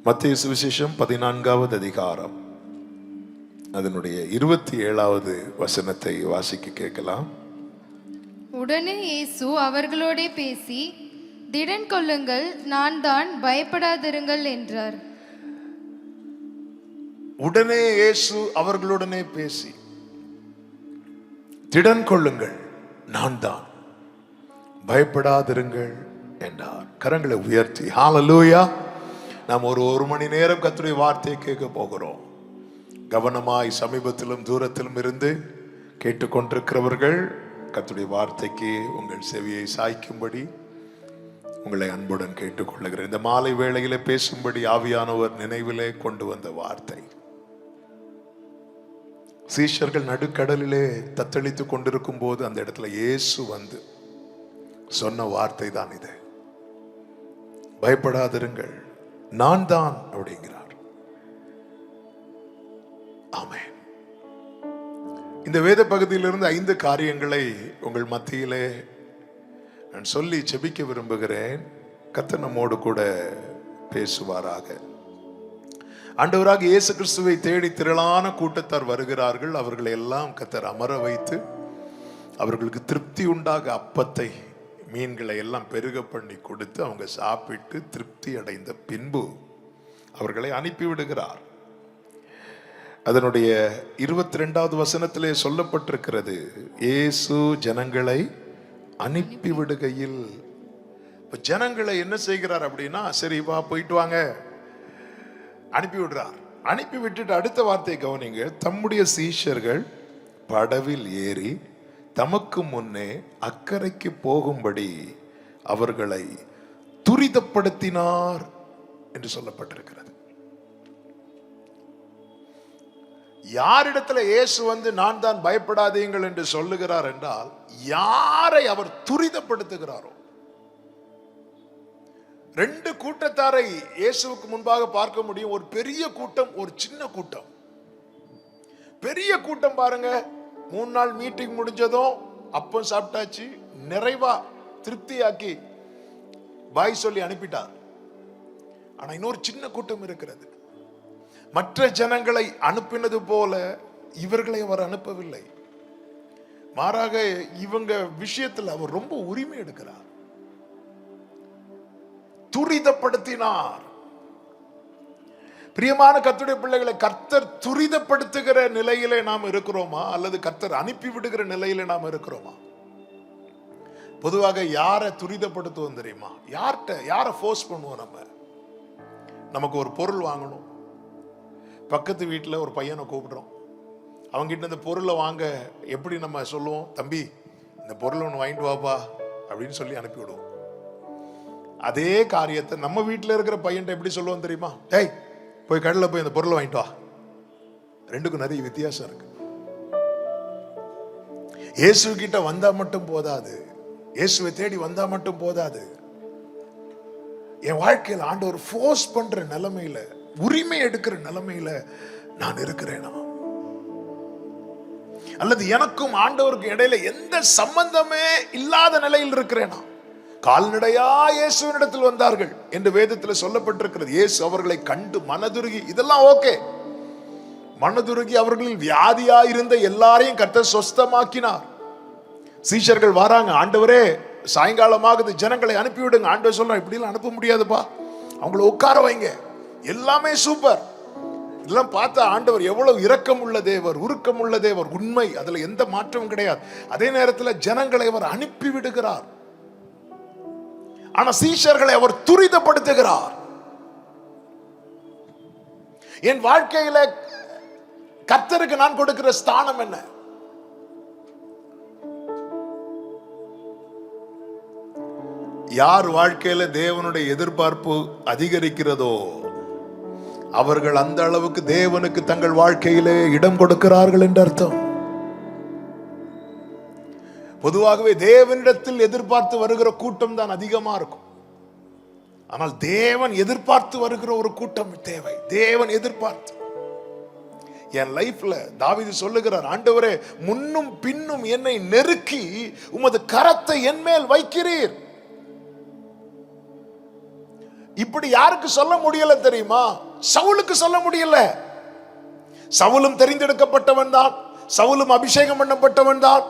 மத்தேயு சுவிசேஷம் 14வது அதிகாரம் அதனுடைய 27வது வசனத்தை வாசிக்க கேட்கலாம். உடனே இயேசு அவர்களோடே பேசி, திடன் கொள்ளுங்கள், நான் தான், பயப்படாதிருங்கள் என்றார். உடனே இயேசு அவர்களுடனே பேசி, திடன் கொள்ளுங்கள், நான் தான், பயப்படாதிருங்கள் என்றார். கரங்களை உயர்த்தி ஹல்லேலூயா. நாம் ஒரு மணி நேரம் கர்த்தருடைய வார்த்தையை கேட்க போகிறோம். கவனமாய் சமீபத்திலும் தூரத்திலும் இருந்து கேட்டுக்கொண்டிருக்கிறவர்கள் கர்த்தருடைய வார்த்தைக்கு உங்கள் செவியை சாய்க்கும்படி உங்களை அன்புடன் கேட்டுக்கொள்ளுகிறேன். இந்த மாலை வேளையிலே பேசும்படி ஆவியானவர் நினைவிலே கொண்டு வந்த வார்த்தை, சீஷர்கள் நடுக்கடலிலே தத்தளித்துக் கொண்டிருக்கும் போது அந்த இடத்துல இயேசு வந்து சொன்ன வார்த்தை தான் இது. பயப்படாதிருங்கள், நான் தான் அப்படிங்கிறார். ஆமென். இந்த வேத பகுதியிலிருந்து 5 காரியங்களை உங்கள் மத்தியிலே நான் சொல்லி செபிக்க விரும்புகிறேன். கர்த்தர் நம்மோடு கூட பேசுவாராக. ஆண்டவராக இயேசு கிறிஸ்துவை தேடி திரளான கூட்டத்தார் வருகிறார்கள். அவர்களை எல்லாம் கர்த்தர் அமர வைத்து அவர்களுக்கு திருப்தி உண்டாக அப்பத்தை மீன்களை எல்லாம் பெருக பண்ணி கொடுத்து அவங்க சாப்பிட்டு திருப்தி அடைந்த பின்பு அவர்களை அனுப்பிவிடுகிறார். அதனுடைய 22வது வசனத்திலே சொல்லப்பட்டிருக்கிறது, இயேசு ஜனங்களை அனுப்பிவிடுகையில். ஜனங்களை என்ன செய்கிறார் அப்படின்னா, சரி வா போயிட்டு வாங்க, அனுப்பி விடுறார். அனுப்பி விட்டுட்டு அடுத்த வார்த்தையை கவனிங்க, தம்முடைய சீஷர்கள் படவில் ஏறி தமக்கு முன்னே அக்கறைக்கு போகும்படி அவர்களை துரிதப்படுத்தினார் என்று சொல்லப்பட்டிருக்கிறது. யாரிடத்துல இயேசு வந்து நான் தான், பயப்படாதீங்கள் என்று சொல்லுகிறார் என்றால், யாரை அவர் துரிதப்படுத்துகிறாரோ. 2 கூட்டத்தாரை இயேசுவுக்கு முன்பாக பார்க்க முடியும். ஒரு பெரிய கூட்டம், ஒரு சின்ன கூட்டம். பெரிய கூட்டம் பாருங்க, 3 நாள் மீட்டிங் முடிஞ்சதும் அப்பம் சாப்பிட்டாச்சு, நிறைவா திருப்தியாக்கி பாய் சொல்லி அனுப்பிட்டார். ஆனா இன்னொரு சின்ன கூட்டம் இருக்கிறது. மற்ற ஜனங்களை அனுப்பினது போல இவர்களை அவர் அனுப்பவில்லை. மாறாக இவங்க விஷயத்தில் அவர் ரொம்ப உரிமை எடுக்கிறார். துரிதப்படுத்தினார். பிரியமான கர்த்தருடைய பிள்ளைகளை, கர்த்தர் துரிதப்படுத்துகிற நிலையிலே நாம் இருக்கிறோமா அல்லது கர்த்தர் அனுப்பி விடுகிற நிலையிலே நாம் இருக்கிறோமா? பொதுவாக யாரை துரிதப்படுத்துவோம் தெரியுமா? யாரை ஃபோர்ஸ் பண்ணுவோம்? நமக்கு ஒரு பொருள் வாங்கணும், பக்கத்து வீட்டில் ஒரு பையனை கூப்பிடுறோம், அவங்ககிட்ட இந்த பொருளை வாங்க எப்படி நம்ம சொல்லுவோம்? தம்பி, இந்த பொருளை ஒன்று வாங்கிட்டு வாப்பா அப்படின்னு சொல்லி அனுப்பி விடுவோம். அதே காரியத்தை நம்ம வீட்டில் இருக்கிற பையன்ட்ட எப்படி சொல்லுவோம் தெரியுமா? டேய், போய் கடையில் போய் அந்த பொருளை வாங்கிட்டு வா. 2க்கும் நிறைய வித்தியாசம் இருக்கு. இயேசு கிட்ட வந்தா மட்டும் போதாது, இயேசுவை தேடி வந்தா மட்டும் போதாது. என் வாழ்க்கையில் ஆண்டவர் ஃபோர்ஸ் பண்ற நிலைமையில, உரிமை எடுக்கிற நிலைமையில நான் இருக்கிறேனா? அல்லது எனக்கும் ஆண்டவருக்கு இடையில எந்த சம்பந்தமே இல்லாத நிலையில் இருக்கிறேனா? கால்நடையா இயேசுவினிடத்தில் வந்தார்கள் என்று வேதத்தில் சொல்லப்பட்டிருக்கிறது. இயேசு அவர்களை கண்டு மனதுருகி, இதெல்லாம் ஓகே, மனதுருகி அவர்களில் வியாதியா இருந்த எல்லாரையும் கர்த்தர் சொஸ்தமாக்கினார். சீஷர்கள் வராங்க, ஆண்டவரே சாயங்காலமாகுது, ஜனங்களை அனுப்பிவிடுங்க. ஆண்டவர் சொல்ல, இப்படிலாம் அனுப்ப முடியாதுப்பா, அவங்கள உட்கார வைங்க. எல்லாமே சூப்பர். இதெல்லாம் பார்த்தா ஆண்டவர் எவ்வளவு இரக்கம் உள்ள தேவர், உருக்கம் உள்ள தேவர், உண்மை, அதுல எந்த மாற்றமும் கிடையாது. அதே நேரத்தில் ஜனங்களை அவர் அனுப்பி விடுகிறார். ஆனா சீஷர்களை அவர் துரிதப்படுத்துகிறார். என் வாழ்க்கையில கர்த்தருக்கு நான் கொடுக்கிற ஸ்தானம் என்ன? யார் வாழ்க்கையில தேவனுடைய எதிர்பார்ப்பு அதிகரிக்கிறதோ அவர்கள் அந்த அளவுக்கு தேவனுக்கு தங்கள் வாழ்க்கையிலே இடம் கொடுக்கிறார்கள் என்று அர்த்தம். பொதுவாகவே தேவனிடத்தில் எதிர்பார்த்து வருகிற கூட்டம் தான் அதிகமா இருக்கும். ஆனால் தேவன் எதிர்பார்த்து வருகிற ஒரு கூட்டம் தேவை. தேவன் எதிர்பார்த்து. என் லைஃப்ல தாவீது சொல்லுகிறார், ஆண்டவரே முன்னும் பின்னும் என்னை நெருக்கி உமது கரத்தை என் மேல் வைக்கிறீர். இப்படி யாருக்கு சொல்ல முடியல தெரியுமா? சவுலுக்கு சொல்ல முடியல. சவுலும் தெரிந்தெடுக்கப்பட்டவன் தான், சவுலும் அபிஷேகம் பண்ணப்பட்டவன் தான்.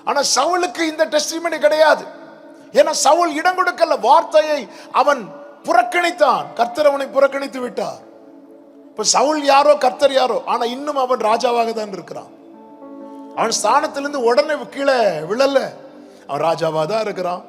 ஆனா சவுலுக்கு இந்த டெஸ்டிமனி கிடையாது. ஏன்னா சவுல் இடம் கொடுக்கல, வார்த்தையை அவன் புறக்கணித்தான். கர்த்தர் அவனை புறக்கணித்து விட்டார். இப்ப சவுல் யாரோ, கர்த்தர் யாரோ, ஆனா இன்னும் அவன் ராஜாவாக தான் இருக்கிறான். அவன் ஸ்தானத்திலிருந்து உடனே கீழே விழல. அவன் ராஜாவா தான் இருக்கிறான்.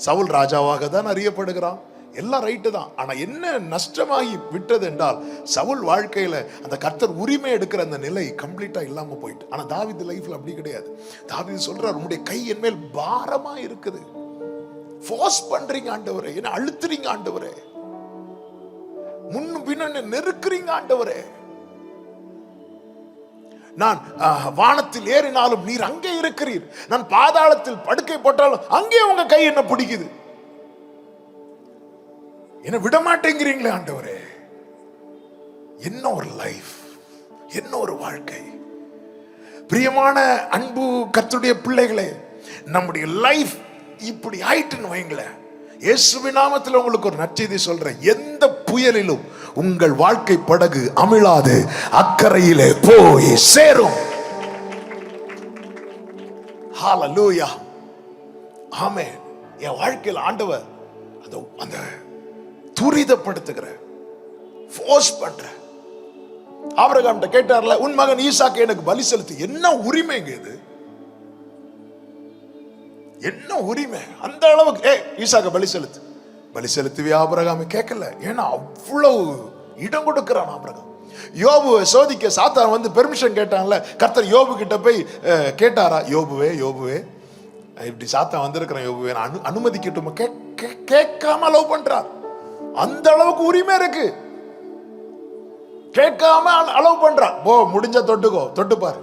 சவுல் ராஜாவாக தான் அறியப்படுகிறான். எல்லாம் ரைட்டு தான். ஆனா என்ன நஷ்டமாகி விட்டது என்றால், சவுல் வாழ்க்கையில அந்த கர்த்தர் உரிமை எடுக்கிற அந்த நிலை கம்ப்ளீட்டா இல்லாம போயிட்டு. ஆனா தாவீது லைஃப்ல அப்படி கிடையாது. தாவீது சொல்றார், உங்களுடைய கை என் மேல் பாரமா இருக்குது, ஃபோர்ஸ் பண்றீங்க ஆண்டவரே, என்ன அழுத்துறீங்க ஆண்டவரே, முன்னும் பின்ன நெருக்குறீங்க ஆண்டவரே. நான் வானத்தில் ஏறினாலும் நீர் அங்கே இருக்கிறீர், நான் பாதாளத்தில் படுக்கை போட்டாலும் அங்கே உங்க கை என்ன பிடிக்குது, என்ன விட மாட்டேங்கிறீங்களே ஆண்டவரே. என்ன ஒரு லைஃப், என்ன ஒரு வாழ்க்கை. பிரியமான அன்பு கர்த்தருடைய பிள்ளைகளே, நம்முடைய லைஃப் இப்படி ஆயிட்டுன்னு வைங்களேன். இயேசுவின் நாமத்தில் உங்களுக்கு ஒரு நற்செய்தி சொல்றேன். எந்த புயலிலும் உங்கள் வாழ்க்கை படகு அமிழாது அக்கறையிலே போய் சேரும். ஹல்லேலூயா, ஆமென். என் வாழ்க்கையில் ஆண்டவர் அந்த துரிதப்படுத்துகிற, ஃபோர்ஸ் பண்ற. ஆபிரகாம் கேட்டார்ல, உன் மகன் ஈசாக்கு எனக்கு பலி செலுத்து. என்ன உரிமைங்க இது, என்ன உரிமை? அந்த அளவுக்கு ஈசாக்கு பலி செலுத்து. பலி செலுத்துவே ஆபிரகாம் கேட்கல. ஏன்னா அவ்வளவு இடம் கொடுக்கிறான் ஆபிரகாம். யோபுவை சோதிக்க சாத்தான் வந்து பெர்மிஷன் கேட்டான்ல, கர்த்தர் யோபு கிட்ட போய் கேட்டாரா, யோபுவே யோபுவே இப்படி சாத்தான் வந்திருக்கிறான், யோபுவே அனுமதிக்கட்டுமா? கேட்காம அலோவ் பண்றார். அந்த அளவுக்கு உரிமை இருக்கு. கேட்காம அலோவ் பண்றான். போ, முடிஞ்ச தொட்டுக்கோ, தொட்டுப்பாரு.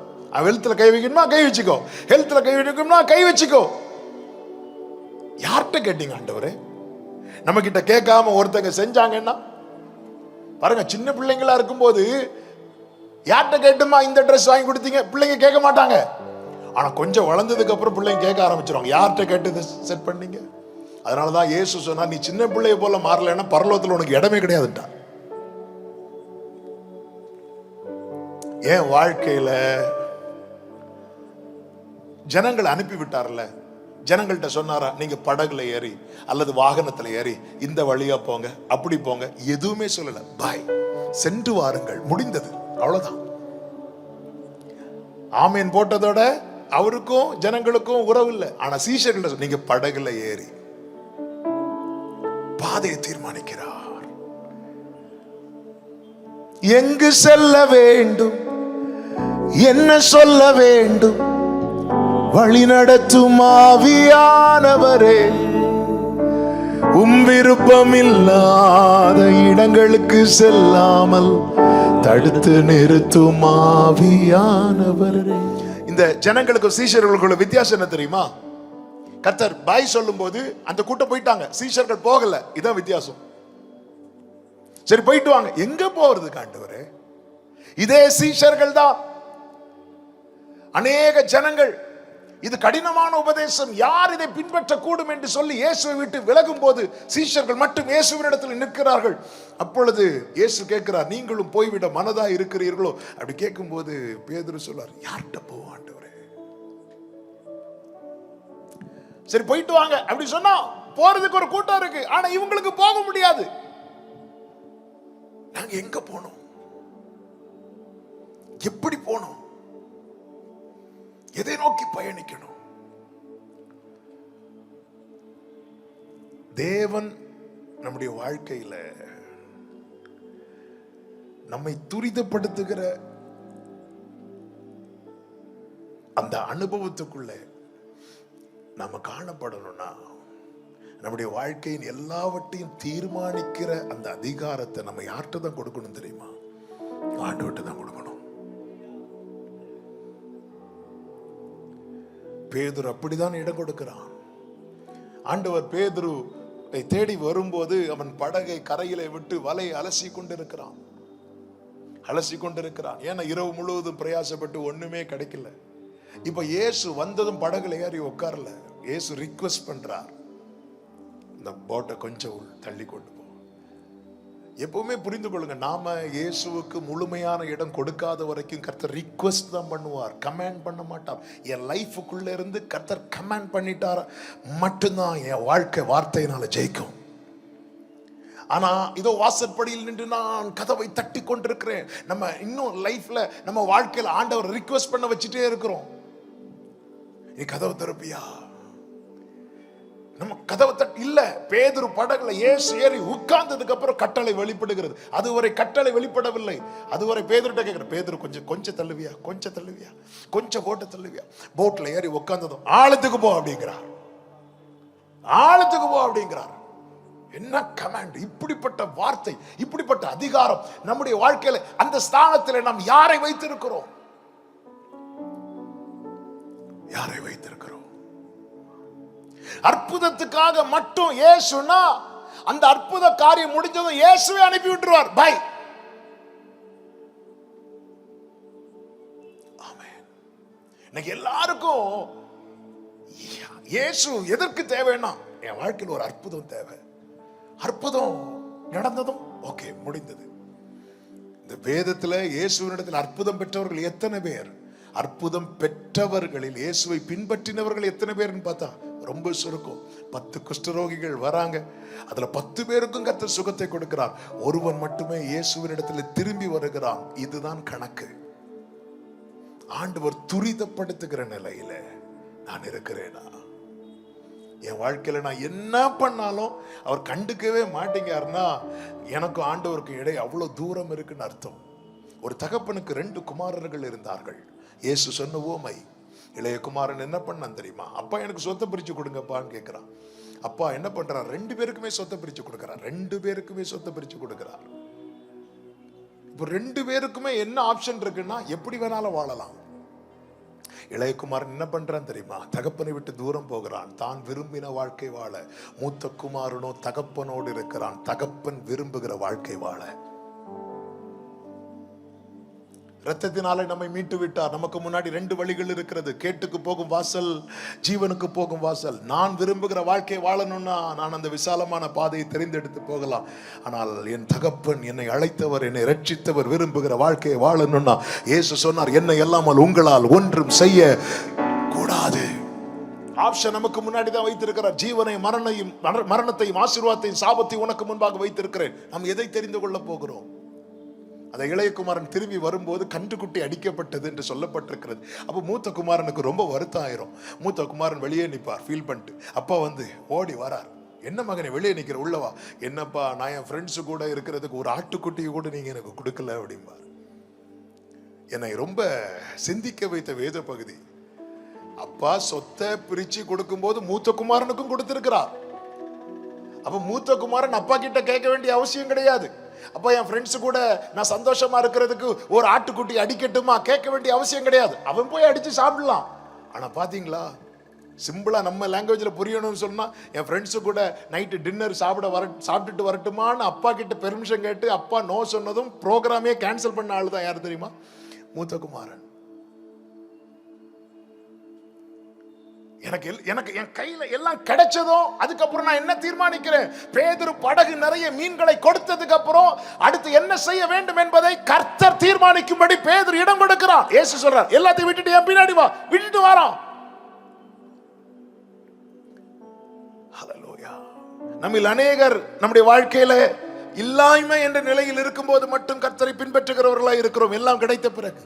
ஹெல்த்ல கை வைக்கணுமா கை வச்சுக்கோ, ஹெல்த்ல கை வைக்கணுமா கை வச்சுக்கோ. யார்கிட்ட கேட்டீங்க ஆண்டவரே? நம்ம கிட்ட கேட்காம ஒருத்தங்க செஞ்சாங்கன்னா பாருங்க, சின்ன பிள்ளைங்களா இருக்கும்போது யார்கிட்ட கேட்டுமா இந்த ட்ரெஸ் வாங்கி கொடுத்தீங்க, பிள்ளைங்க கேட்க மாட்டாங்க. ஆனா கொஞ்சம் வளர்ந்ததுக்கு அப்புறம் பிள்ளைங்க கேட்க ஆரம்பிச்சிருவாங்க, யார்கிட்ட கேட்டு செட் பண்ணீங்க. அதனாலதான் இயேசு சொன்னா, நீ சின்ன பிள்ளைய போல மாறலன்னா பரலோகத்துல உனக்கு இடமே கிடையாதுட்டா. என் வாழ்க்கையில ஜனங்களை அனுப்பி விட்டார்ல, ஜனங்கள்கிட்ட சொன்னாரா, நீங்க படகுல ஏறி அல்லது வாகனத்துல ஏறி இந்த வழியா போங்க, அப்படி போங்க, எதுவுமே சொல்லல. பாய், சென்று வாருங்கள், முடிந்தது, அவ்வளவுதான். ஆமேன் போட்டதோட அவருக்கும் ஜனங்களுக்கும் உறவு இல்லை. ஆனா சீஷர்கள் நீங்க படகுல ஏறி பாதையை தீர்மானிக்கிறார். எங்கு செல்ல வேண்டும், என்ன சொல்ல வேண்டும், வழி நடத்தும் ஆவியானவரே, விருப்பம் இல்லாத இடங்களுக்கு செல்லாமல் தடுத்து நிறுத்தும் ஆவியானவரே. இந்த ஜனங்களுக்கு சீஷர்களுக்குள்ள வித்தியாசம் என்ன தெரியுமா? கர்த்தர் பாய் சொல்லும் போது அந்த கூட்டம் போயிட்டாங்க, சீஷர்கள் போகல. இதான் வித்தியாசம். சரி போயிட்டு வாங்க. எங்க போறது ஆண்டவரே? இதே சீஷர்கள் தான். அநேக ஜனங்கள் இது கடினமான உபதேசம், யார் இதை பின்பற்ற கூடும் என்று சொல்லி இயேசுவை விட்டு விலகும் போது சீஷர்கள் மட்டும் இயேசுவினிடத்தில் நிற்கிறார்கள். அப்பொழுது இயேசு கேட்கிறார், நீங்களும் போய்விட மனதா இருக்கிறீர்களோ? அப்படி கேட்கும் போது பேதுரு சொல்றார், யார்கிட்ட போவோம் ஆண்டவரே? சரி போயிட்டு வாங்க அப்படி சொன்னா போறதுக்கு ஒரு கூட்டம் இருக்கு, ஆனா இவங்களுக்கு போக முடியாது. நாங்க எங்க போனோம், எப்படி போனோம், எதை நோக்கி பயணிக்கணும்? தேவன் நம்முடைய வாழ்க்கையில நம்மை துரிதப்படுத்துகிற அந்த அனுபவத்துக்குள்ள நாம காணப்படணும்னா, நம்முடைய வாழ்க்கையின் எல்லாவற்றையும் தீர்மானிக்கிற அந்த அதிகாரத்தை நம்ம யார்கிட்ட தான் கொடுக்கணும் தெரியுமா? ஆண்டவர்கிட்ட தான் கொடுக்கணும். பேதுரு அப்படிதான் இடம் கொடுக்கிறான். ஆண்டவர் பேதுரு தேடி வரும்போது அவன் படகை கரையிலே விட்டு வலை அலசி கொண்டிருக்கிறான். ஏன்னா இரவு முழுவதும் பிரயாசப்பட்டு ஒண்ணுமே கிடைக்கல. இப்ப இயேசு வந்ததும் படகுல ஏறி உட்காரல. இயேசு ரிக்வெஸ்ட் பண்றார், இந்த போட்டை கொஞ்சம் தள்ளி கொண்டு போ, எப்பவுமே புரிந்து கொள்ளுங்க, நாம இயேசுவுக்கு முழுமையான இடம் கொடுக்காத வரைக்கும் கர்த்தர் ரிக்வெஸ்ட் தான் பண்ணுவார், கமாண்ட் பண்ண மாட்டார். என் லைஃபுக்குள்ள இருந்து கர்த்தர் கமாண்ட் பண்ணிட்டார் மட்டும்தான் என் வாழ்க்கை வார்த்தையினால ஜெயிக்கும். ஆனா இதோ வாசற்படியில் நின்று நான் கதவை தட்டி கொண்டிருக்கிறேன். நம்ம இன்னும் லைஃப்ல நம்ம வாழ்க்கையில ஆண்டவர் ரிக்வெஸ்ட் பண்ண வச்சுட்டே இருக்கிறோம். நீ கதவை திறப்பியா? நம்ம கதவை தட்டி இல்ல. பேதுரு படகுல இயேசு ஏறி உட்கார்ந்ததுக்கு அப்புறம் கட்டளை வெளிப்படுகிறது. அதுவரை கட்டளை வெளிப்படவில்லை. அதுவரை பேதுருட்ட கேட்கிற, பேதுரு கொஞ்சம் தள்ளுவியா, கொஞ்சம் போட்டு தள்ளுவியா. போட்ல ஏறி உட்கார்ந்ததும் ஆழத்துக்கு போ அப்படிங்கிறார். ஆழத்துக்கு போ அப்படிங்கிறார். என்ன கமாண்ட்! இப்படிப்பட்ட வார்த்தை, இப்படிப்பட்ட அதிகாரம் நம்முடைய வாழ்க்கையில, அந்த ஸ்தானத்தில் நாம் யாரை வைத்திருக்கிறோம்? யாரை வைத்திருக்கிறோம்? அற்புதத்துக்காக மட்டும் இயேசுனா அந்த அற்புத காரியம் முடிஞ்சதும் இயேசுவே அனுப்பி விட்டுருவார். பை. ஆமென். இன்னைக்கு எல்லாருக்கும் இயேசு எதற்கு தேவைன்னா, என் வாழ்க்கையில் ஒரு அற்புதம் தேவை. அற்புதம் நடந்ததும் ஓகே, முடிந்தது. இந்த வேதத்துல இயேசுவினிடத்தில் அற்புதம் பெற்றவர்கள் எத்தனை பேர்? அற்புதம் பெற்றவர்களில் இயேசுவை பின்பற்றினவர்கள் எத்தனை பேர்னு பார்த்தா ரொம்ப சுருக்கம். 10 குஷ்டரோகிகள் வராங்க, அதுல 10 பேருக்கும் கர்த்தர் சுகத்தை கொடுக்கிறார். ஒருவன் மட்டுமே இயேசுவினிடத்தில் திரும்பி வருகிறான். இதுதான் கணக்கு. ஆண்டவர் துரிதப்படுத்துகிற நிலையில நான் இருக்கிறேனா? என் வாழ்க்கையில நான் என்ன பண்ணாலும் அவர் கண்டுக்கவே மாட்டேங்காருன்னா எனக்கும் ஆண்டவருக்கு இடையே அவ்வளவு தூரம் இருக்குன்னு அர்த்தம். ஒரு தகப்பனுக்கு 2 குமாரர்கள் இருந்தார்கள். இயேசு சொன்ன ஓமை, இளைய குமாரன் என்ன பண்ணான் தெரியுமா? அப்பா எனக்கு சொத்தை பிரிச்சு கொடுங்கப்பான்னு கேட்கிறான். அப்பா என்ன பண்றார்? 2 பேருக்குமே சொத்தை பிரிச்சு கொடுக்கிறார். 2 பேருக்குமே சொத்தை பிரிச்சு கொடுக்கிறார். இப்போ 2 பேருக்குமே என்ன ஆப்ஷன் இருக்குன்னா, எப்படி வேணாலும் வாழலாம். இளையகுமாரன் என்ன பண்றான் தெரியுமா? தகப்பனை விட்டு தூரம் போகிறான், தான் விரும்பின வாழ்க்கை வாழ. மூத்த குமாரனோ தகப்பனோடு இருக்கிறான், தகப்பன் விரும்புகிற வாழ்க்கை வாழ. இரத்தத்தினாலே நம்மை மீட்டு விட்டார். நமக்கு முன்னாடி 2 வழிகள் இருக்கிறது. கேட்டுக்கு போகும் வாசல், ஜீவனுக்கு போகும் வாசல். நான் விரும்புகிற வாழ்க்கை வாழணும்னா நான் அந்த விசாலமான பாதையை தெரிந்தெடுத்து போகலாம். ஆனால் என் தகப்பன், என்னை அழைத்தவர், என்னை ரட்சித்தவர் விரும்புகிற வாழ்க்கையை வாழணும்னா இயேசு சொன்னார், என்னை இல்லாமல் உங்களால் ஒன்றும் செய்ய கூடாது. ஆப்ஷன் நமக்கு முன்னாடி தான் வைத்திருக்கிறார். ஜீவனை, மரணத்தையும், ஆசீர்வாதத்தையும், சாபத்தையும் உனக்கு முன்பாக வைத்திருக்கிறேன். நாம் எதை தெரிந்து கொள்ள போகிறோம்? அந்த இளையகுமாரன் திரும்பி வரும்போது கன்றுக்குட்டி அடிக்கப்பட்டது என்று சொல்லப்பட்டிருக்கிறது. அப்போ மூத்த குமாரனுக்கு ரொம்ப வருத்தம் ஆயிரும். மூத்த குமாரன் வெளியே நிற்பார், ஃபீல் பண்ணிட்டு. அப்பா வந்து ஓடி வரார். என்ன மகனை வெளியே நிற்கிற, உள்ளவா. என்னப்பா, நான் என் ஃப்ரெண்ட்ஸு கூட இருக்கிறதுக்கு ஒரு ஆட்டுக்குட்டியை கூட நீங்க எனக்கு கொடுக்கல அப்படிம்பார். என்னை ரொம்ப சிந்திக்க வைத்த வேத பகுதி. அப்பா சொத்தை பிரிச்சு கொடுக்கும் போது மூத்த குமாரனுக்கும் கொடுத்திருக்கிறார். அப்ப மூத்த குமாரன் அப்பா கிட்ட கேட்க வேண்டிய அவசியம் கிடையாது. அப்ப என் ஃப்ரெண்ட்ஸ் கூட நான் சந்தோஷமா இருக்கிறதுக்கு ஒரு ஆட்டுக்குட்டி அடிக்கட்டுமா கேட்க வேண்டிய அவசியம் கிடையாது. அவன் போய் அடிச்சு சாப்பிடலாம். ஆனா பாத்தீங்களா, சிம்பிளா நம்ம லாங்குவேஜ்ல புரியணும்னு சொன்னா, என் ஃப்ரெண்ட்ஸு கூட நைட்டு டின்னர் சாப்பிட்டுட்டு வரட்டுமான்னு அப்பா கிட்ட பெர்மிஷன் கேட்டு அப்பா நோ சொன்னதும் ப்ரோக்ராமே கேன்சல் பண்ண ஆளு தான் யார் தெரியுமா? மூத்த குமாரன். எனக்கு என் கையில எல்லாம் கிடைச்சதும் அதுக்கப்புறம் நான் என்ன தீர்மானிக்கிறேன்? பேதுரு படகு நிறைய மீன்களை கொடுத்ததுக்கு அப்புறம் அடுத்து என்ன செய்ய வேண்டும் என்பதை கர்த்தர் தீர்மானிக்கும்படி பேதுரு இடம் கொடுக்கிறான். இயேசு சொல்றார், எல்லாத்தையும் விட்டுட்டு என் பின்னாடி வா. விட்டுட்டு வாரான். ஹல்லேலூயா. நம்மில் அநேகர் நம்முடைய வாழ்க்கையில இல்லாய்மை என்ற நிலையில் இருக்கும்போது மட்டும் கர்த்தரை பின்பற்றுகிறவர்களாய் இருக்கிறோம். எல்லாம் கிடைத்த பிறகு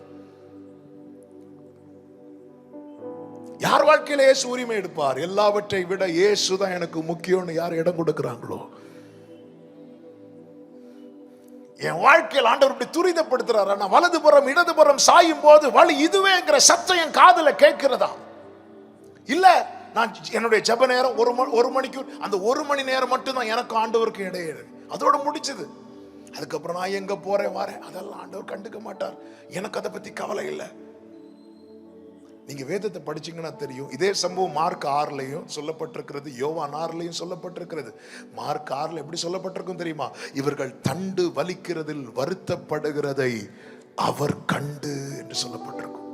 யார் வாழ்க்கையில இயேசு உரிமை எடுப்பார்? எல்லாவற்றை விட இயேசு தான் எனக்கு முக்கியம்னு யார் இடம் கொடுக்கிறாங்களோ, என் வாழ்க்கையில் ஆண்டவர் இப்படி துரிதப்படுத்துறாரு. நான் வலதுபுறம் இடதுபுறம் சாயும் போது வழி இதுவேங்கிற சத்தம் என் காதுல கேட்கிறதா? இல்ல, நான் என்னுடைய ஜெப நேரம் ஒரு மணிக்கு, அந்த 1 மணி நேரம் மட்டும் தான் எனக்கு ஆண்டவருக்கு இடையே, அதோட முடிச்சது. அதுக்கப்புறம் நான் எங்க போறேன் வரேன் அதெல்லாம் ஆண்டவர் கண்டுக்க மாட்டார். எனக்கு அதை பத்தி கவலை இல்லை. நீங்க வேதத்தை படிச்சீங்கன்னா தெரியும். இதே சம்பவம் மார்க் 6லயும் சொல்லப்பட்டிருக்கிறது, யோவான் 6லயும் சொல்லப்பட்டிருக்கிறது. மார்க் 6ல எப்படி சொல்லப்பட்டிருக்கும் தெரியுமா? இவர்கள் தண்டு வலிக்கிறதில் வருத்தப்படுகிறதை அவர் கண்டு என்று சொல்லப்பட்டிருக்கும்.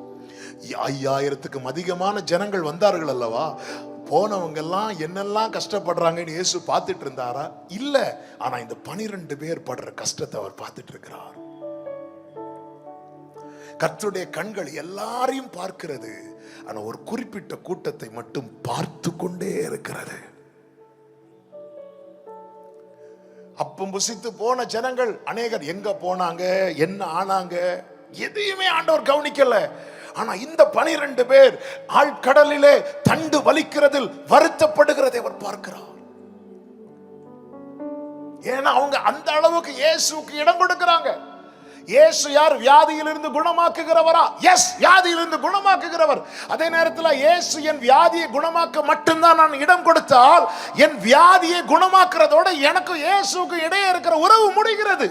5000க்கும் அதிகமான ஜனங்கள் வந்தார்கள் அல்லவா? போனவங்க எல்லாம் என்னெல்லாம் கஷ்டப்படுறாங்கன்னு இயேசு பார்த்துட்டு இருந்தாரா? இல்ல. ஆனா இந்த 12 பேர் படுற கஷ்டத்தை அவர் பார்த்துட்டு இருக்கிறார். கர்த்தருடைய கண்கள் எல்லாரையும் பார்க்கிறது, ஆனா ஒரு குறிப்பிட்ட கூட்டத்தை மட்டும் பார்த்து கொண்டே இருக்கிறது. அப்பம் புசித்து போன ஜனங்கள் அநேகர் எங்க போனாங்க, என்ன ஆனாங்க, எதையுமே ஆண்டவர் கவனிக்கல. ஆனா இந்த 12 பேர் ஆழ்கடலிலே தண்டு வலிக்கிறதில் வருத்தப்படுகிறதை அவர் பார்க்கிறார். ஏன்னா அவங்க அந்த அளவுக்கு இயேசுக்கு இடம் கொடுக்கிறாங்க. இயேசு யார்? வியாதியிலிருந்து குணமாக்குகிறவரா? எஸ், வியாதியிலிருந்து குணமாக்குகிறவர். அதே நேரத்தில் இயேசு என் வியாதியை குணமாக்க மட்டும்தான் நான் இடம் கொடுத்தால், என் வியாதியை குணமாக்குறதோட எனக்கு இயேசுக்கு இடையே இருக்கிற உறவு முடிகிறது.